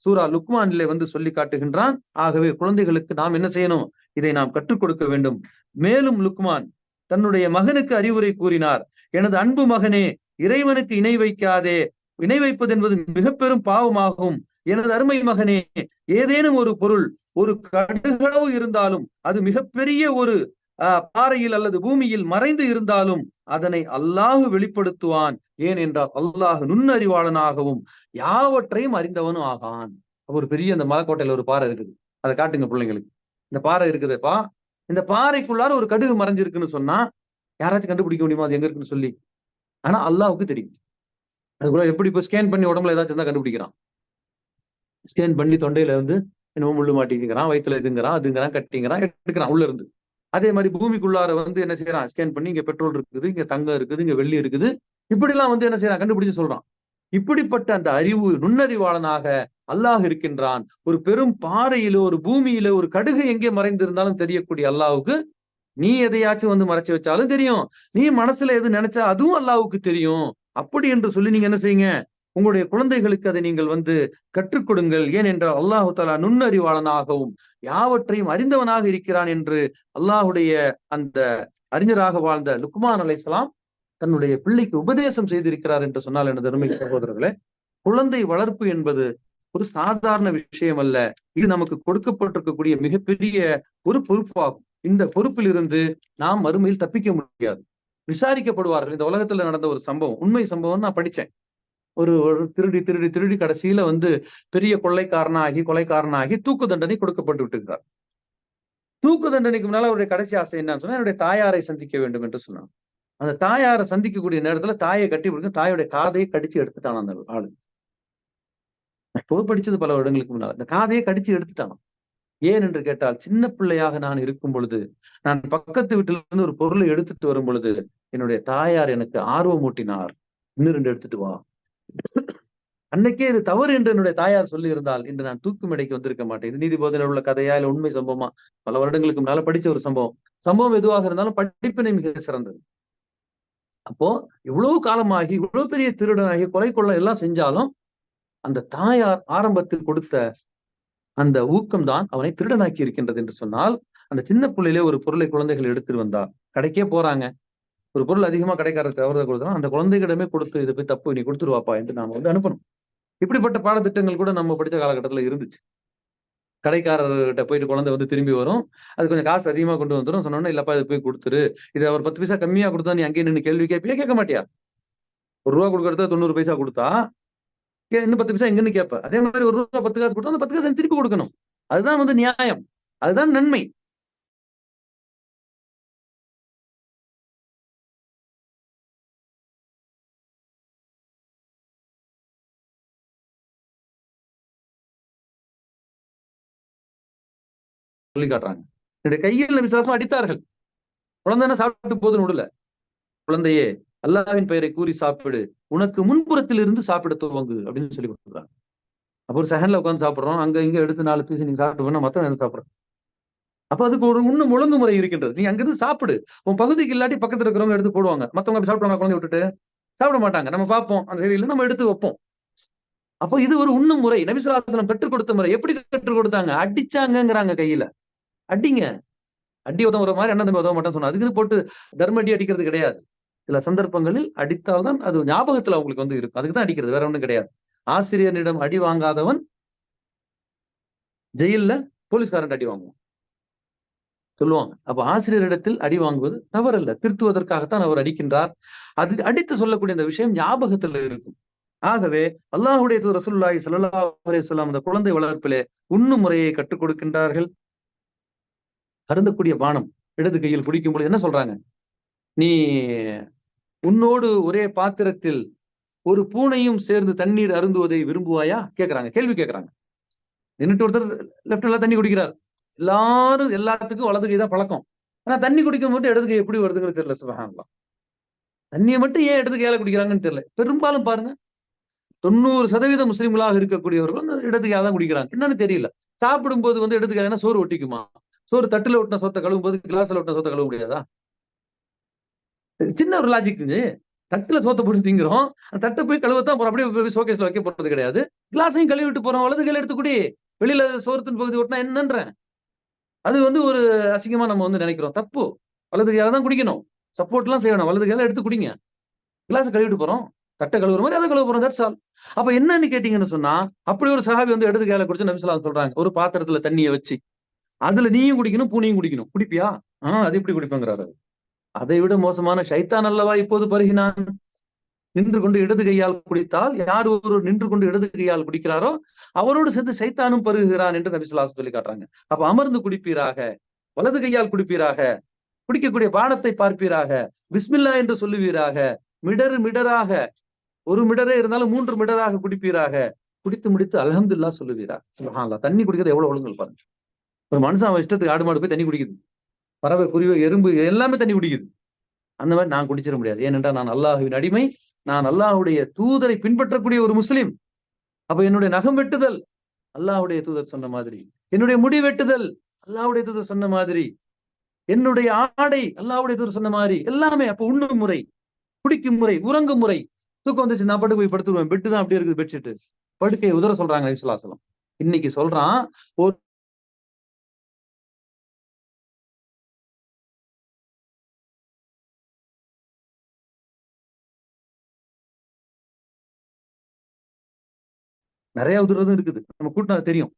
சூரா லுக்மானிலே வந்து சொல்லி காட்டுகின்றான். ஆகவே குழந்தைகளுக்கு நாம் என்ன செய்யணும்? இதை நாம் கற்றுக் கொடுக்க வேண்டும். மேலும் லுக்மான் தன்னுடைய மகனுக்கு அறிவுரை கூறினார். எனது அன்பு மகனே, இறைவனுக்கு இணை வைக்காதே. இணை வைப்பது என்பது மிக பெரும் பாவமாகும். எனது அருமை மகனே, ஏதேனும் ஒரு பொருள் ஒரு கடுகளவு இருந்தாலும் அது மிகப்பெரிய ஒரு பாறையில் அல்லது பூமியில் மறைந்து இருந்தாலும் அதனை அல்லாஹ் வெளிப்படுத்துவான். ஏன் என்றால் அல்லாஹ் நுண்ணறிவாளனாகவும் யாவற்றையும் அறிந்தவனும் ஆகான். ஒரு பெரிய அந்த மலைக்கோட்டையில ஒரு பாறை இருக்குது, அதை காட்டுங்க பிள்ளைங்களுக்கு. இந்த பாறை இருக்குதுப்பா, இந்த பாறைக்குள்ளார ஒரு கடுகு மறைஞ்சிருக்குன்னு சொன்னா யாராச்சும் கண்டுபிடிக்க முடியுமா அது எங்க இருக்குன்னு சொல்லி? ஆனா அல்லாஹ்வுக்கு தெரியும். அதுக்குள்ள எப்படி இப்ப ஸ்கேன் பண்ணி உடம்புல ஏதாச்சும் இருந்தா கண்டுபிடிக்கிறான். ஸ்கேன் பண்ணி தொண்டையில வந்து என்னமோ முள்ளு மாட்டிக்கிறான், வயித்துல இதுங்கிறான், அதுங்கிறான், கட்டிங்கிறான், எடுக்கிறான் உள்ள இருந்து. அதே மாதிரி பூமிக்குள்ளார வந்து என்ன செய்யறான்? ஸ்கேன் பண்ணி இங்க பெட்ரோல் இருக்குது, இங்க தங்கம் இருக்குது, இங்க வெள்ளி இருக்குது. இப்படி எல்லாம் வந்து என்ன செய்யறான்? கண்டுபிடிச்சு சொல்றான். இப்படிப்பட்ட அந்த அறிவு நுண்ணறிவாளனாக அல்லாஹ் இருக்கின்றான். ஒரு பெரும் பாறையிலோ ஒரு பூமியிலோ ஒரு கடுகு எங்கே மறைந்திருந்தாலும் தெரியக்கூடிய அல்லாஹ்வுக்கு நீ எதையாச்சும் வந்து மறைச்சு வச்சாலும் தெரியும். நீ மனசுல எது நினைச்சா அதுவும் அல்லாஹ்வுக்கு தெரியும். அப்படி என்று சொல்லி நீங்க என்ன செய்யுங்க? உங்களுடைய குழந்தைகளுக்கு அதை நீங்கள் வந்து கற்றுக் கொடுங்கள். ஏனென்றால் அல்லாஹு தஆலா நுண்ணறிவாளனாகவும் யாவற்றையும் அறிந்தவனாக இருக்கிறான் என்று அல்லாஹுடைய அந்த அறிஞராக வாழ்ந்த லுக்மான் அலைஹிஸ்ஸலாம் தன்னுடைய பிள்ளைக்கு உபதேசம் செய்திருக்கிறார் என்று சொன்னால் எனது அருமை சகோதரர்களே, குழந்தை வளர்ப்பு என்பது ஒரு சாதாரண விஷயம் அல்ல. இது நமக்கு கொடுக்கப்பட்டிருக்கக்கூடிய மிகப்பெரிய ஒரு பொறுப்பாகும். இந்த பொறுப்பில் இருந்து நாம் மறுமையில் தப்பிக்க முடியாது. விசாரிக்கப்படுவார்கள். இந்த உலகத்துல நடந்த ஒரு சம்பவம், உண்மை சம்பவம் நான் படிச்சேன். ஒரு திருடி திருடி திருடி கடைசியில வந்து பெரிய கொலைக்காரனாகி தூக்கு தண்டனை கொடுக்கப்பட்டு விட்டுகிறார். தூக்கு தண்டனைக்கு முன்னால அவருடைய கடைசி ஆசை என்னன்னு சொன்னா என்னுடைய தாயாரை சந்திக்க வேண்டும் என்று சொன்னார். அந்த தாயாரை சந்திக்கக்கூடிய நேரத்துல தாயை கட்டி பிடிக்கும், தாயோடைய காதையை கடிச்சு எடுத்துட்டான் அந்த ஆளு. இப்போ படிச்சது பல வருடங்களுக்கு முன்னால. இந்த காதையை கடிச்சு எடுத்துட்டான். ஏன் என்று கேட்டால், சின்ன பிள்ளையாக நான் இருக்கும் பொழுது, நான் பக்கத்து வீட்டில இருந்து ஒரு பொருளை எடுத்துட்டு வரும் பொழுது, என்னுடைய தாயார் எனக்கு ஆர்வம் ஊட்டினார். "இன்னும் 2 எடுத்துட்டு வா." அன்னைக்கே இது தவறு என்று என்னுடைய தாயார் சொல்லியிருந்தால், இன்று நான் தூக்கு மேடைக்கு வந்திருக்க மாட்டேன். இது நீதிபோதனையில உள்ள கதையா? இல்ல உண்மை சம்பவமா? பல வருடங்களுக்கு முன்னால படிச்ச ஒரு சம்பவம். சம்பவம் எதுவாக இருந்தாலும் படிப்பினை மிக சிறந்தது. அப்போ இவ்வளவு காலமாகி, இவ்வளவு பெரிய திருடனாகி, கொலை கொள்ளை எல்லாம் செஞ்சாலும், அந்த தாயார் ஆரம்பத்தில் கொடுத்த அந்த ஊக்கம் தான் அவனை திருடனாக்கி இருக்கின்றது என்று சொன்னால், அந்த சின்ன புள்ளையிலே ஒரு பொருளை குழந்தைகள் எடுத்துட்டு வந்தா, கடைக்கே போறாங்க. ஒரு பொருள் அதிகமா கடைக்காரர் தவறுதலா கொடுத்தா, அந்த குழந்தைகளிடமே கொடுத்து, "இது போய் தப்பு, நீ குடுத்துட்டு வாப்பா" என்று நாம அனுப்பணும். இப்படிப்பட்ட பாடத்திட்டங்கள் கூட நம்ம படிச்ச காலகட்டத்துல இருந்துச்சு. கடைக்காரர்கிட்ட போயிட்டு குழந்தை திரும்பி வரும். அது கொஞ்சம் காசு அதிகமா கொண்டு வந்துரும். சொன்னோனே, "இல்லப்பா இத போய் குடுத்துரு. இத ஒரு 10 பைசா கம்மியா குடுத்தா நீ அங்கேயே நின்னு கேள்வி கேட்பியா? கேட்க மாட்டியா? ரூ. 1 குடுக்கறத 90 பைசா குடுத்தா, இன்னும் 10 பைசா எங்க நின்னு கேட்ப. அதே மாரி ரூ. 1 10 காசு குடுத்தா, அந்த 10 காச திருப்பி குடுக்கணும். அதுதான் நியாயம். அதுதான் நன்மை." சொல்லி காட்டுறாங்க. என்னுடைய கையில் விசுவாசமா அடித்தார்கள். குழந்தை என்ன சாப்பிட்டு போதுன்னு விடல. "குழந்தையே, அல்லாஹ்வின் பெயரை கூறி சாப்பிடு. உனக்கு முன்புறத்தில் இருந்து சாப்பிட துவங்கு" அப்படின்னு சொல்லி குடுக்குறாங்க. அப்ப ஒரு செகண்ட்ல உட்கார்ந்து சாப்பிடுறோம். அங்க இங்க எடுத்து 4 பீஸ் நீங்க சாப்பிட்டு போனா மத்தவன் என்ன சாப்பிடுறான்? அப்ப அதுக்கு ஒரு இன்னும் ஒழுங்குமுறை இருக்கின்றது. நீ அங்கிருந்து சாப்பிடு. உன் பகுதிக்கு இல்லாட்டி பக்கத்துல இருக்கிறவங்க எடுத்து போடுவாங்க. மத்தவங்க அப்படி சாப்பிடுவாங்க குழந்தைய விட்டுட்டு? சாப்பிட மாட்டாங்க. நம்ம பார்ப்போம். அந்த சரியில்ல நம்ம எடுத்து வைப்போம். அப்ப இது ஒரு உண்ணும் முறை. நபி ஸல்லல்லாஹு அலைஹி வஸல்லம் கற்றுக் கொடுத்த முறை. எப்படி கற்றுக் கொடுத்தாங்க? அடிச்சாங்கங்கிறாங்க கையில. அடிங்க. அடி உதவும் ஒரு மாரி அண்ணன் தம்பி உதவ மாட்டான்னு சொன்னா. அதுக்குன்னு போட்டு தர்ம அடி அடிக்கிறது கிடையாது. சில சந்தர்ப்பங்களில் அடித்தால் தான் அது ஞாபகத்துல அவங்களுக்கு இருக்கும். அதுக்கு தான் அடிக்கிறது. வேற ஒண்ணும் கிடையாது. ஆசிரியரிடம் அடி வாங்காதவன் ஜெயில்ல போலீஸ்காரன்ட்ட அடி வாங்குவான். சொல்லுவாங்க. அப்ப ஆசிரியரிடத்தில் அடி வாங்குவது தவறல்ல. திருத்துவதற்காகத்தான் அவர் அடிக்கின்றார். அது அடித்து சொல்லக்கூடிய அந்த விஷயம் ஞாபகத்துல இருக்கும். ஆகவே அல்லாஹ்வுடைய தூதர் ரசூலுல்லாஹி ஸல்லல்லாஹு அலைஹி வஸல்லம் அந்த குழந்தை வளர்ப்பிலே உண்ணும் முறையை கற்றுக் கொடுக்கின்றார்கள். அருந்தக்கூடிய பானம் இடது கையில் குடிக்கும் பொழுது என்ன சொல்றாங்க? "நீ உன்னோடு ஒரே பாத்திரத்தில் ஒரு பூனையும் சேர்ந்து தண்ணீர் அருந்துவதை விரும்புவாயா?" கேட்கிறாங்க. கேள்வி கேட்கிறாங்க. நின்னுட்டு ஒருத்தர் லெஃப்ட்ல தண்ணி குடிக்கிறார். எல்லாரும் எல்லாத்துக்கும் வலது கை தான் பழக்கம். ஆனா தண்ணி குடிக்கும் போது இடது கை எப்படி வருதுங்கன்னு தெரியல சுப்ஹானல்லாஹ். தண்ணிய மட்டும் ஏன் இடது கையால குடிக்கிறாங்கன்னு தெரியல. பெரும்பாலும் பாருங்க 90% முஸ்லிம்களாக இருக்கக்கூடியவர்கள் அந்த இடது கையால தான் குடிக்கிறாங்க. என்னன்னு தெரியல. சாப்பிடும்போது இடது கையால சோறு ஒட்டிக்குமா? சோறு தட்டுல ஒட்டின சோத்த கழுவும்போது கிளாஸ்ல ஒட்டின சோத்த கழுவ முடியாதா? சின்ன ஒரு லாஜிக் இது. தட்டுல சோத்த போட்டு திங்கிறோம். அந்த தட்ட போய் கழுவத்தான் போறோம். அப்படியே போய் ஷோகேஸ்ல வைக்க போறது கிடையாது. கிளாஸையும் கழுவிட்டு போறோம். வலது கையில எடுத்து குடி. வெளியில சோறு பகுதி ஒட்டினா என்னன்றேன்? அது ஒரு அசிங்கமா நம்ம நினைக்கிறோம். தப்பு. வலது கையால தான் குடிக்கணும். சப்போர்ட்லாம் செய்ய வேணாம். வலது கையால எடுத்து குடிங்க. கிளாஸ கழுவிட்டு போறோம். தட்ட கழுவுற மாரி அத கழுவ போறோம். That's all. அப்ப என்னன்னு கேட்டீங்கன்னு சொன்னா, அப்படி ஒரு சஹாபி இடது கையால குடிச்சு நபி ஸல்லல்லாஹு சொல்றாங்க. ஒரு பாத்திரத்துல தண்ணிய வச்சு. அதுல நீயும் குடிக்கணும், பூனையும் குடிக்கணும். குடிப்பியா? அது எப்படி குடிப்பேங்கிறாரு அவரு. அதை விட மோசமான ஷைத்தான் அல்லவா இப்போது பருகினான். நின்று கொண்டு இடது கையால் குடித்தால், யார் ஒருவர் நின்று கொண்டு இடது கையால் குடிக்கிறாரோ, அவரோடு சேர்ந்து ஷைத்தானும் பருகுகிறான் என்று நபி ஸல்லல்லாஹு சொல்லி காட்டுறாங்க. அப்ப அமர்ந்து குடிப்பீராக, வலது கையால் குடிப்பீராக, குடிக்கக்கூடிய பானத்தை பார்ப்பீராக, பிஸ்மில்லா என்று சொல்லுவீராக, மிடறு மிடராக, ஒரு மிடரே இருந்தாலும் 3 மிடராக குடிப்பீராக, குடித்து முடித்து அல்ஹம்துலில்லாஹ் சொல்லுவீராக. சுப்ஹானல்லாஹ். தண்ணி குடிக்கிறது எவ்வளவு ஒழுங்கல் பாருங்க. ஒரு மனுஷன் அவன் இஷ்டத்துக்கு ஆடு மாடு போய் தண்ணி குடிக்குது. பறவை, குருவி, எறும்பு எல்லாமே தண்ணி குடிக்குது. அந்த மாரி நான் குடிச்சிட முடியாது. ஏனென்றால் நான் அல்லாஹ்வின் அடிமை. நான் அல்லாஹ்வுடைய தூதரை பின்பற்றக்கூடிய ஒரு முஸ்லிம். அப்ப என்னுடைய நகம் வெட்டுதல் அல்லாஹ்வுடைய தூதர் சொன்ன மாதிரி. என்னுடைய முடி வெட்டுதல் அல்லாஹ்வுடைய தூதர் சொன்ன மாதிரி. என்னுடைய ஆடை அல்லாஹ்வுடைய தூதர் சொன்ன மாரி. எல்லாமே அப்ப உண்ணும் முறை, குடிக்கும் முறை, உறங்கும் முறை. தூக்கம் வந்துச்சு நான் பாட்டுக்கு போய் படுத்துருவேன். பெட் தான் அப்படியே இருக்குது பெட்ஷீட். படுக்கைய உதற சொல்றாங்க நபி ஸல்லல்லாஹு அலைஹி வஸல்லம். இன்னைக்கு சொல்றான் ஒரு நெறைய உதிர்றதும் இருக்குது. நம்ம கூட்டுனா அது தெரியும்.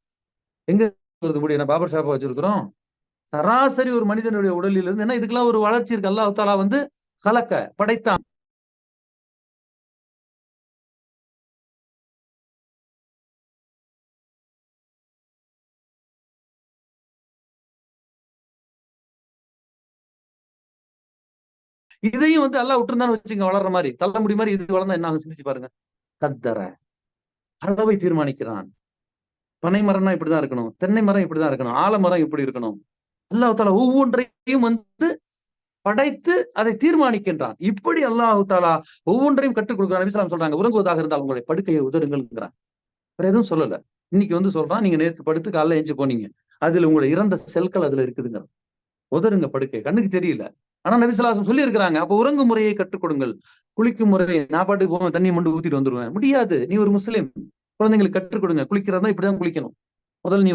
எங்க வருது முடி? என்ன பார்பர் ஷாப்பா வச்சிருக்கிறோம்? சராசரி ஒரு மனிதனுடைய உடலில் இருந்து ஏன்னா இதுக்கெல்லாம் ஒரு வளர்ச்சி இருக்கு. அல்லாஹ் தஆலா கலக்க படைத்தான். இதையும் வந்து எல்லாம் விட்டுருந்தான்னு வச்சுங்க, வளர்ற மாதிரி தள்ளமுடி மாதிரி இது வளர்ந்தா என்ன ஆகும் சிந்திச்சு பாருங்க. கத்தர அளவை தீர்மானிக்கிறான். பனை மரம்னா இப்படிதான் இருக்கணும், தென்னை மரம் இப்படிதான் இருக்கணும், ஆலமரம் இப்படி இருக்கணும். அல்லாஹ் தாலா ஒவ்வொன்றையும் வந்து படைத்து அதை தீர்மானிக்கின்றான். இப்படி அல்லாஹ் தாலா ஒவ்வொன்றையும் கற்றுக் கொடுக்கிறான். நபி ஸல்லல்லாஹு சொல்றாங்க, உறங்குவதாக இருந்தால் உங்களுடைய படுக்கையை உதறுங்கள்ங்கிறான். வேற எதுவும் சொல்லல. இன்னைக்கு வந்து சொல்றான், நீங்க நேத்து படுத்து காலைல எந்திச்சு போனீங்க, அதுல உங்களுடைய இறந்த செல்கள் அதுல இருக்குதுங்க, உதறுங்க படுக்கை, கண்ணுக்கு தெரியல. ஆனா நபி ஸல்லல்லாஹு அலைஹி வஸல்லம் சொல்லி இருக்கிறாங்க. அப்ப உறங்கும் முறையை கற்றுக் கொடுங்கள். குளிக்கும் முறை நான் பாட்டுக்கு போவேன், தண்ணி மண்டு ஊத்திட்டு வந்துருவேன், முடியாது. நீ ஒரு முஸ்லிம், குழந்தைங்களுக்கு கற்றுக் கொடுங்க. குளிக்கிறதா இப்படிதான் குளிக்கணும். முதல்ல நீ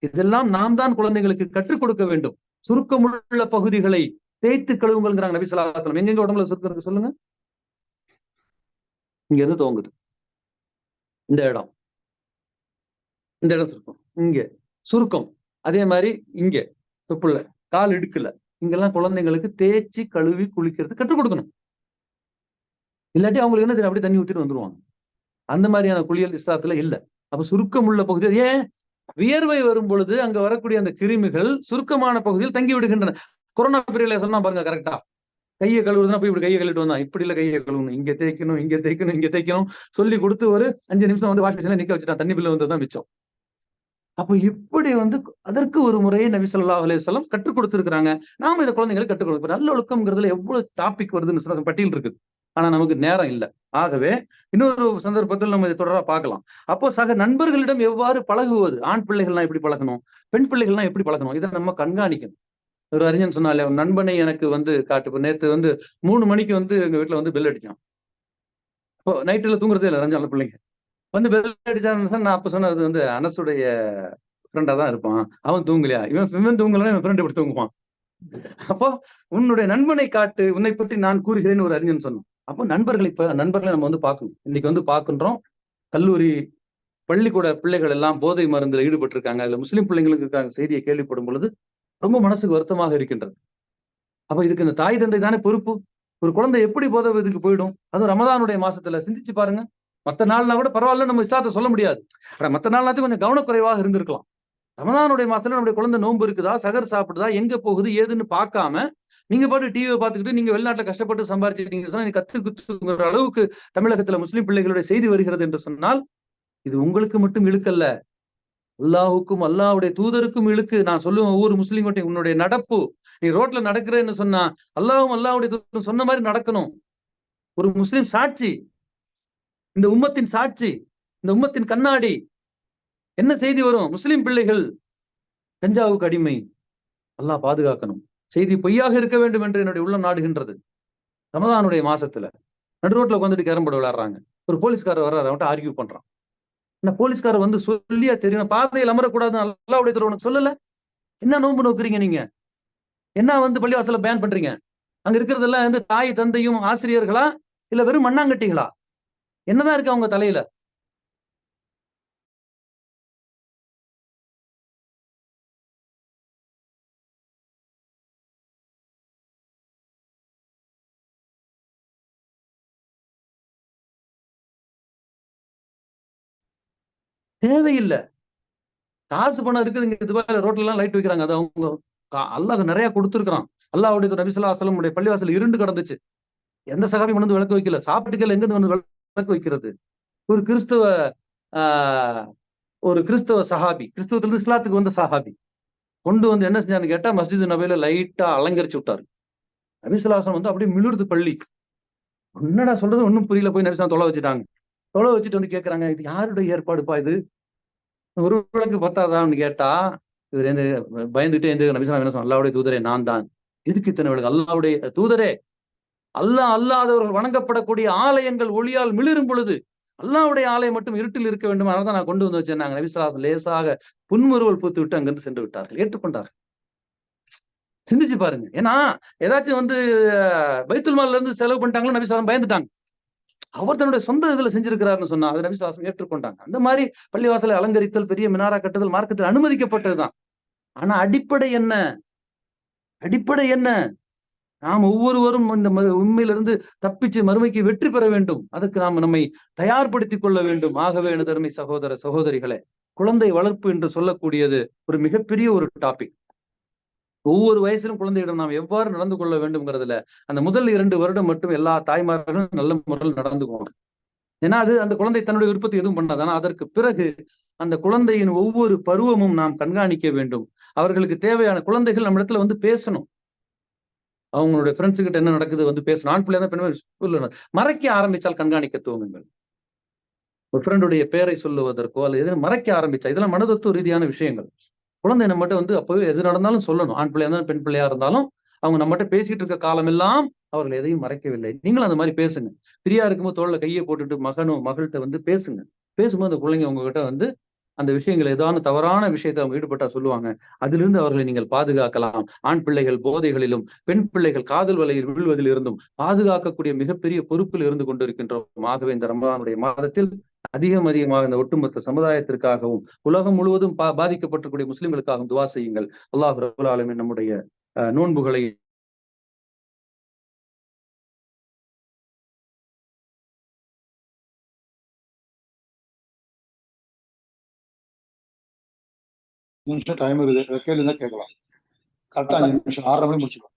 இதெல்லாம் நாம் தான் குழந்தைகளுக்கு கற்றுக் கொடுக்க வேண்டும். சுருக்கமுள்ள பகுதிகளை தேய்த்து கழுவுங்கள்ங்கிறாங்க நபி ஸல்லல்லாஹு அலைஹி வஸல்லம். எங்கெங்க உடம்புல சுருக்கம் இருக்கு சொல்லுங்க. இங்க இருந்து துவங்குது, இந்த இடம், இந்த இடம் சுருக்கம், இங்க சுருக்கம். அதே மாதிரி இங்க தொப்புள்ள, கால் இடுக்குல, இங்கெல்லாம் குழந்தைங்களுக்கு தேய்ச்சி கழுவி குளிக்கிறது கற்றுக் கொடுக்கணும். இல்லாட்டி அவங்களுக்கு என்ன தெரியும், அப்படியே தண்ணி ஊத்திட்டு வந்துருவாங்க. அந்த மாதிரியான குளியல் இஸ்லாத்துல இல்ல. அப்ப சுருக்கம் உள்ள பகுதி ஏன் வியர்வை வரும் பொழுது அங்க வரக்கூடிய அந்த கிருமிகள் சுருக்கமான பகுதியில் தங்கி விடுகின்றன. கொரோனா பீரியட்ல சொன்னா பாருங்க கரெக்டா, கையை கழுவுறதுனா போய் இப்படி கையை கழுவிட்டு வந்தான், இப்படி இல்ல கையை கழுவணும், இங்க தேய்க்கணும், இங்க தேய்க்கணும், இங்க தேய்க்கணும் சொல்லி கொடுத்து ஒரு 5 நிமிஷம் வந்து வாஷ் மிஷின்ல நிக்க வச்சுட்டான், தண்ணி பில்லு வந்ததுதான் மிச்சம். அப்ப இப்படி வந்து அதற்கு ஒரு முறையை நபி ஸல்லல்லாஹு அலைஹி வஸல்லம் கற்றுக் கொடுத்திருக்கிறாங்க. நாம இதை குழந்தைங்களுக்கு கற்றுக் கொடுக்கணும். நல்ல ஒழுக்கம்ங்கிறதுல எவ்வளவு டாபிக் வருதுன்னு பட்டியல் இருக்குது. ஆனா நமக்கு நேரம் இல்ல. ஆகவே இன்னொரு சந்தர்ப்பத்தில் நம்ம இதை தொடரா பார்க்கலாம். அப்போ சக நண்பர்களிடம் எவ்வாறு பழகுவது, ஆண் பிள்ளைகள்லாம் எப்படி பழகணும், பெண் பிள்ளைகள்லாம் எப்படி பழகணும், இதை நம்ம கண்காணிக்கணும். ஒரு அறிஞன் சொன்னாலே, ஒரு நண்பனை எனக்கு வந்து காட்டு. நேத்து வந்து 3 மணிக்கு வந்து எங்க வீட்டுல வந்து பெல் அடிச்சான். இப்போ நைட்டுல தூங்குறதே இல்லை ரம்ஜான்ல பிள்ளைங்க. வந்து பெல் அடிச்சான்னு நான் அப்ப சொன்னது வந்து அனசுடைய ஃப்ரெண்டா தான் இருப்பான், அவன் தூங்கலையா, இவன் தூங்கலன்னா இவன் ஃப்ரெண்ட் எப்படி தூங்குவான். அப்போ உன்னுடைய நண்பனை காட்டு, உன்னை பற்றி நான் கூறுகிறேன்னு ஒரு அறிஞன் சொன்னான். அப்போ நண்பர்களை நம்ம வந்து பார்க்கணும். இன்னைக்கு வந்து பார்க்கின்றோம், கல்லூரி பள்ளிக்கூட பிள்ளைகள் எல்லாம் போதை மருந்துல ஈடுபட்டு இருக்காங்க. அதுல முஸ்லிம் பிள்ளைங்களுக்கு இருக்காங்க. செய்தியை கேள்விப்படும் பொழுது ரொம்ப மனசுக்கு வருத்தமாக இருக்கின்றது. அப்ப இதுக்கு இந்த தாய் தந்தை தானே பொறுப்பு. ஒரு குழந்தை எப்படி போதை இதுக்கு போயிடும், அதுவும் ரமதானுடைய மாசத்துல சிந்திச்சு பாருங்க. மத்த நாள்னா கூட பரவாயில்ல, நம்ம இஸ்லாத்தை சொல்ல முடியாது. மத்த நாள்னாச்சும் கொஞ்சம் கவனக்குறைவாக இருந்திருக்கலாம். ரமதானுடைய மாசத்துல நம்முடைய குழந்தை நோன்பு இருக்குதா, சகர் சாப்பிடுதா, எங்க போகுது ஏதுன்னு பார்க்காம நீங்க பாட்டு டிவியை பார்த்துக்கிட்டு நீங்க வெளிநாட்டுல கஷ்டப்பட்டு சம்பாரிச்சிருக்கீங்க சொன்னா நீங்க கத்துக்குற அளவுக்கு தமிழகத்துல முஸ்லிம் பிள்ளைகளுடைய செய்தி வருகிறது என்று சொன்னால், இது உங்களுக்கு மட்டும் இழுக்கல்ல, அல்லாஹுக்கும் அல்லாஹ்வுடைய தூதருக்கும் இழுக்கு. நான் சொல்லுவேன் ஒவ்வொரு முஸ்லீம்கிட்டையும், உன்னுடைய நடப்பு, நீ ரோட்ல நடக்கிறேன்னு சொன்னா அல்லாஹும் அல்லாஹ்வுடைய தூதரும் சொன்ன மாதிரி நடக்கணும். ஒரு முஸ்லிம் சாட்சி, இந்த உம்மத்தின் சாட்சி, இந்த உம்மத்தின் கண்ணாடி. என்ன செய்தி வரும், முஸ்லிம் பிள்ளைகள் கஞ்சாவுக்கு அடிமை, அல்லாஹ் பாதுகாக்கணும், செய்தி பொய்யாக இருக்க வேண்டும் என்று என்னுடைய உள்ளம் நாடுகின்றது. ரமதானுடைய மாசத்துல நடு ரோட்ல உட்காந்துட்டு கேரம் போர்டு விளையாடுறாங்க. ஒரு போலீஸ்காரர் வர்றாரு, அவன்கிட்ட ஆர்கியூ பண்றான். என்ன போலீஸ்காரர் வந்து சொல்லியா தெரியும், பாதையில் அமரக்கூடாது அல்லாஹ்வுடைய தூதர் உனக்கு சொல்லல, என்ன நோன்பு நோக்குறீங்க நீங்க, என்ன வந்து பள்ளிவாசல பேன் பண்றீங்க, அங்க இருக்கிறதெல்லாம் வந்து தாய் தந்தையும் ஆசிரியர்களா இல்ல வெறும் மண்ணாங்கட்டிகளா, என்னதான் இருக்கு அவங்க தலையில. தேவையில்லை. காசு பணம் இருக்குதுங்க, துபாயில ரோட்ல எல்லாம் லைட் வைக்கிறாங்க, அது அவங்க அல்லாஹ் நிறைய கொடுத்துருக்கான். அல்லாஹ்வுடைய நபி ஸல்லல்லாஹு அலைஹி வஸல்லம் பள்ளிவாசல் இருண்டு கிடந்துச்சு, எந்த சகாபி வந்து விளக்கு வைக்கல, சாப்பிட்டுக்கல, எங்க வந்து விளக்கு வைக்கிறது. ஒரு கிறிஸ்தவ ஆஹ் ஒரு கிறிஸ்தவ சஹாபி, கிறிஸ்தவத்துல இருந்து இஸ்லாத்துக்கு வந்த சஹாபி கொண்டு வந்து என்ன செஞ்சான்னு கேட்டா, மஸ்ஜித் நபியில லைட்டா அலங்கரிச்சு விட்டாரு. நபி ஸல்லல்லாஹு அலைஹி வஸல்லம் வந்து அப்படியே மிளிர்து பள்ளி. என்னடா சொல்றது ஒண்ணும் புரியல, போய் நபி ஸல்லல்லாஹு தொலை வச்சுட்டாங்க. தொலை வச்சுட்டு வந்து கேட்கறாங்க, இது யாருடைய ஏற்பாடுப்பா இது, ஒரு விளக்கு பத்தாதான்னு கேட்டா, இவர் எந்த பயந்துட்டே எந்த நபி ஸல்லல்லாஹு அலைஹி வஸல்லம் அல்லாஹ்வுடைய தூதரே நான் தான். எதுக்கு இத்தனை விளக்கு, அல்லாஹ்வுடைய தூதரே, அல்லாஹ் அல்லாதவர்கள் வணங்கப்படக்கூடிய ஆலயங்கள் ஒளியால் மிளிரும் பொழுது அல்லாஹ்வுடைய ஆலயம் மட்டும் இருட்டில் இருக்க வேண்டும், அதனால நான் கொண்டு வந்து வச்சேன். நாங்க நபி ஸல்லல்லாஹு அலைஹி வஸல்லம் லேசாக புன்முறுவல் பூத்து விட்டு அங்கிருந்து சென்று விட்டார்கள், ஏற்றுக்கொண்டார்கள். சிந்திச்சு பாருங்க. ஏன்னா ஏதாச்சும் வந்து பைத்துல் மால்ல இருந்து செலவு பண்ணிட்டாங்களோ நபி ஸல்லல்லாஹு அலைஹி வஸல்லம் பயந்துட்டாங்க. அவர் தன்னுடைய சொந்த இதுல செஞ்சிருக்கிறாருன்னு சொன்னா அது நபி ஸல்லல்லாஹு அலைஹி வஸல்லம் ஏற்றுக்கொண்டாங்க. அந்த மாதிரி பள்ளிவாசலை அலங்கரித்தல், பெரிய மினாரா கட்டுதல் மார்க்கத்தில் அனுமதிக்கப்பட்டதுதான். ஆனா அடிப்படை என்ன, அடிப்படை என்ன, நாம் ஒவ்வொருவரும் இந்த உண்மையிலிருந்து தப்பிச்சு மறுமைக்கு வெற்றி பெற வேண்டும். அதுக்கு நாம் நம்மை தயார்படுத்திக் கொள்ள வேண்டும். ஆகவே எனதருமை சகோதர சகோதரிகளே, குழந்தை வளர்ப்பு என்று சொல்லக்கூடியது ஒரு மிகப்பெரிய ஒரு டாபிக். ஒவ்வொரு வயசிலும் குழந்தையிடம் நாம் எவ்வாறு நடந்து கொள்ள வேண்டும்ங்கிறதுல அந்த முதல் 2 வருடம் மட்டும் எல்லா தாய்மார்களும் நல்ல முறையில் நடந்துக்குவாங்க. ஏன்னா அது அந்த குழந்தை தன்னுடைய விருப்பத்தை எதுவும் பண்ணாது. ஆனா அதற்கு பிறகு அந்த குழந்தையின் ஒவ்வொரு பருவமும் நாம் கண்காணிக்க வேண்டும். அவர்களுக்கு தேவையான குழந்தைகள் நம்ம இடத்துல வந்து பேசணும். அவங்களுடைய ஃப்ரெண்ட்ஸ் கிட்ட என்ன நடக்குது வந்து பேசணும். ஆண் பிள்ளை தான் பெண் ஸ்கூல்ல மறைக்க ஆரம்பிச்சால் கண்காணிக்க துவங்குங்கள். ஒரு ஃப்ரெண்டுடைய பேரை சொல்லுவதற்கோ அல்லது எதுவும் மறைக்க ஆரம்பிச்சா, இதெல்லாம் மனதத்துவ ரீதியான விஷயங்கள். குழந்தை நம்மகிட்ட வந்து அப்பவே எது நடந்தாலும் சொல்லணும். ஆண் பிள்ளையா இருந்தாலும் பெண் பிள்ளையா இருந்தாலும் அவங்க நம்மகிட்ட பேசிட்டு இருக்க காலம் எல்லாம் அவர்கள் எதையும் மறைக்கவில்லை. நீங்களும் அந்த மாதிரி பேசுங்க. ஃப்ரீயா இருக்கும்போது தோள்ல கையை போட்டுட்டு மகனும் மகள்கிட்ட வந்து பேசுங்க. பேசும்போது அந்த பிள்ளைங்க உங்ககிட்ட வந்து அந்த விஷயங்கள் ஏதாவது தவறான விஷயத்தை அவங்க ஈடுபட்டா சொல்லுவாங்க. அதிலிருந்து அவர்களை நீங்கள் பாதுகாக்கலாம். ஆண் பிள்ளைகள் போதைகளிலும் பெண் பிள்ளைகள் காதல் வலையில் விழுவதில் இருந்தும் பாதுகாக்கக்கூடிய மிகப்பெரிய பொறுப்பில் இருந்து கொண்டிருக்கின்றோம். ஆகவே இந்த ரமலானுடைய மாதத்தில் அதிகமாக இந்த ஒட்டுமொத்த சமுதாயத்திற்காகவும் உலகம் முழுவதும் பாதிக்கப்பட்டிருக்கூடிய முஸ்லிம்களுக்காகவும் துவா செய்யுங்கள். அல்லாஹ் ரப்பல் ஆலமீன் நம்முடைய நோன்புகளை நிமிஷம் டைம் இருக்குது. கேள்வி தான் கேட்கலாம். கரெக்டா 5 நிமிஷம் 6:30 மணி முடிச்சுக்கலாம்.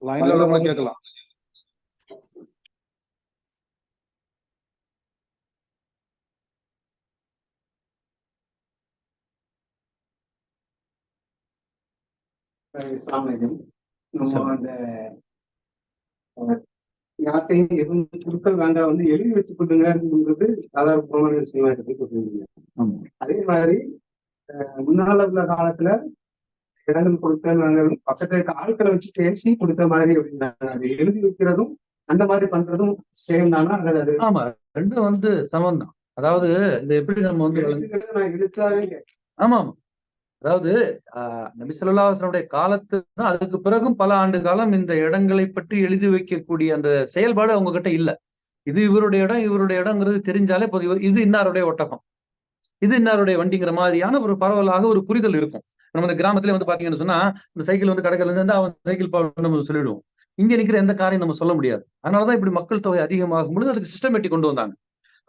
லைன்ல உள்ளவங்களை கேட்கலாம். நம்ம அந்த யார்கிட்டையும் எதுவும் குடுக்கல் வேண்டாம் வந்து எழுதி வச்சு கொடுங்கிறது சாதாரணமான விஷயமா இருக்கு. அதே மாதிரி முன்னால உள்ள காலத்துல இடங்கள் கொடுத்த நாங்கள் பக்கத்துல இருக்க ஆட்களை வச்சு பேசி கொடுத்த மாதிரி அப்படின்னாங்க. அது எழுதி வைக்கிறதும் அந்த மாதிரி பண்றதும் சேம் தானா? அது ஆமா, ரெண்டும் வந்து சமம் தான். அதாவது இந்த எப்படி நம்ம வந்து நான் எழுத்தாவே ஆமா ஆமா அதாவது நபி ஸல்லல்லாஹு அலைஹி வஸல்லம் காலத்து அதுக்கு பிறகும் பல ஆண்டு காலம் இந்த இடங்களை பற்றி எழுதி வைக்கக்கூடிய அந்த செயல்பாடு அவங்க கிட்ட இல்ல. இது இவருடைய இடங்கிறது தெரிஞ்சாலே போதும். இது இன்னாருடைய ஒட்டகம், இது இன்னாருடைய வண்டிங்கிற மாதிரியான ஒரு பரவலாக ஒரு புரிதல் இருக்கும். நம்ம இந்த கிராமத்துல வந்து பாத்தீங்கன்னு சொன்னா இந்த சைக்கிள் வந்து கடைகள்ல இருந்து அவன் சைக்கிள் நம்ம சொல்லிடுவோம். இங்க நிக்கிற எந்த காரையும் நம்ம சொல்ல முடியாது. அதனாலதான் இப்படி மக்கள் தொகை அதிகமாகும் பொழுது அதுக்கு சிஸ்டமேட்டிக் கொண்டு வந்தாங்க.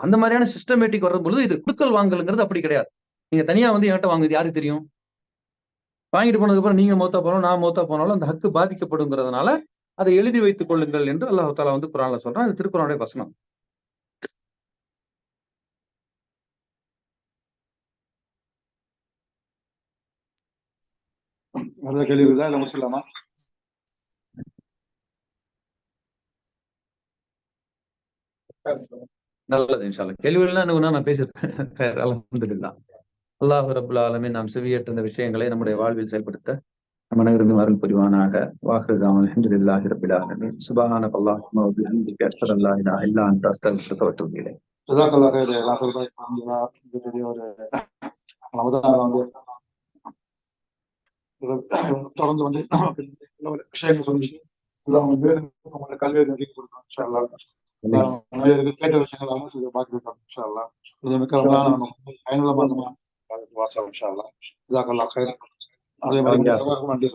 அந்த மாதிரியான சிஸ்டமேட்டிக் வரும் பொழுது இது குடுக்கல் வாங்கலுங்கிறது அப்படி கிடையாது. நீங்க தனியா வந்து என்கிட்ட வாங்குது யாருக்கு தெரியும்? வாங்கிட்டு போனதுக்கு அப்புறம் நீங்க மௌத்தா போனாலும் நான் மௌத்தா போனாலும் அந்த ஹக்கு பாதிக்கப்படுங்கிறதுனால அதை எழுதி வைத்துக் கொள்ளுங்கள் என்று அல்லாஹ் தஆலா வந்து குர்ஆன்ல சொல்றான். இது திருக்குர்ஆனுடைய வசனம். கேள்வி இருக்குதா? இல்லை முடிச்சிடலாமா? நல்லது, இன்ஷா அல்லாஹ். கேள்விகள்லாம் நான் பேசியிருப்பேன். அல்ஹம்துலில்லாஹ். அல்லாஹ் ரப்புல் ஆலமீன் நாம் செவியேற்ற இந்த விஷயங்களை நம்முடைய வாழ்வில் செயல்படுத்த நம் அனைவருக்கும் அருள் புரிவானாக. வாஹிரு தஅவானா அல்ஹம்துலில்லாஹி ரப்பில் ஆலமீன். சுப்ஹானக அல்லாஹும்ம வ பிஹம்திக அஷ்ஹது அல்லா இலாஹா இல்லா அன்த அஸ்தக்ஃபிருக வ அத்தூபு இலைக். ஜஸாக்கல்லாஹ் கைர். நான் சொல்றேன், பெரிய ஒரு ரமதான் வந்து தொடர்ந்து வந்து விஷயங்கள் சொல்லி உங்களோட கல்வியை நெருங்கி கொடுக்கணும். இன்ஷா அல்லாஹ் கேட்ட விஷயங்கள் அவங்க பார்த்துருக்கோம். இன்ஷா அல்லாஹ் இது மிக்க ரமலான் பயனுள்ள மாதமா வாசம். இன்ஷா அல்லாஹ் ஜஸாக்கல்லாஹ் கைர். அதே மாதிரி நன்றி.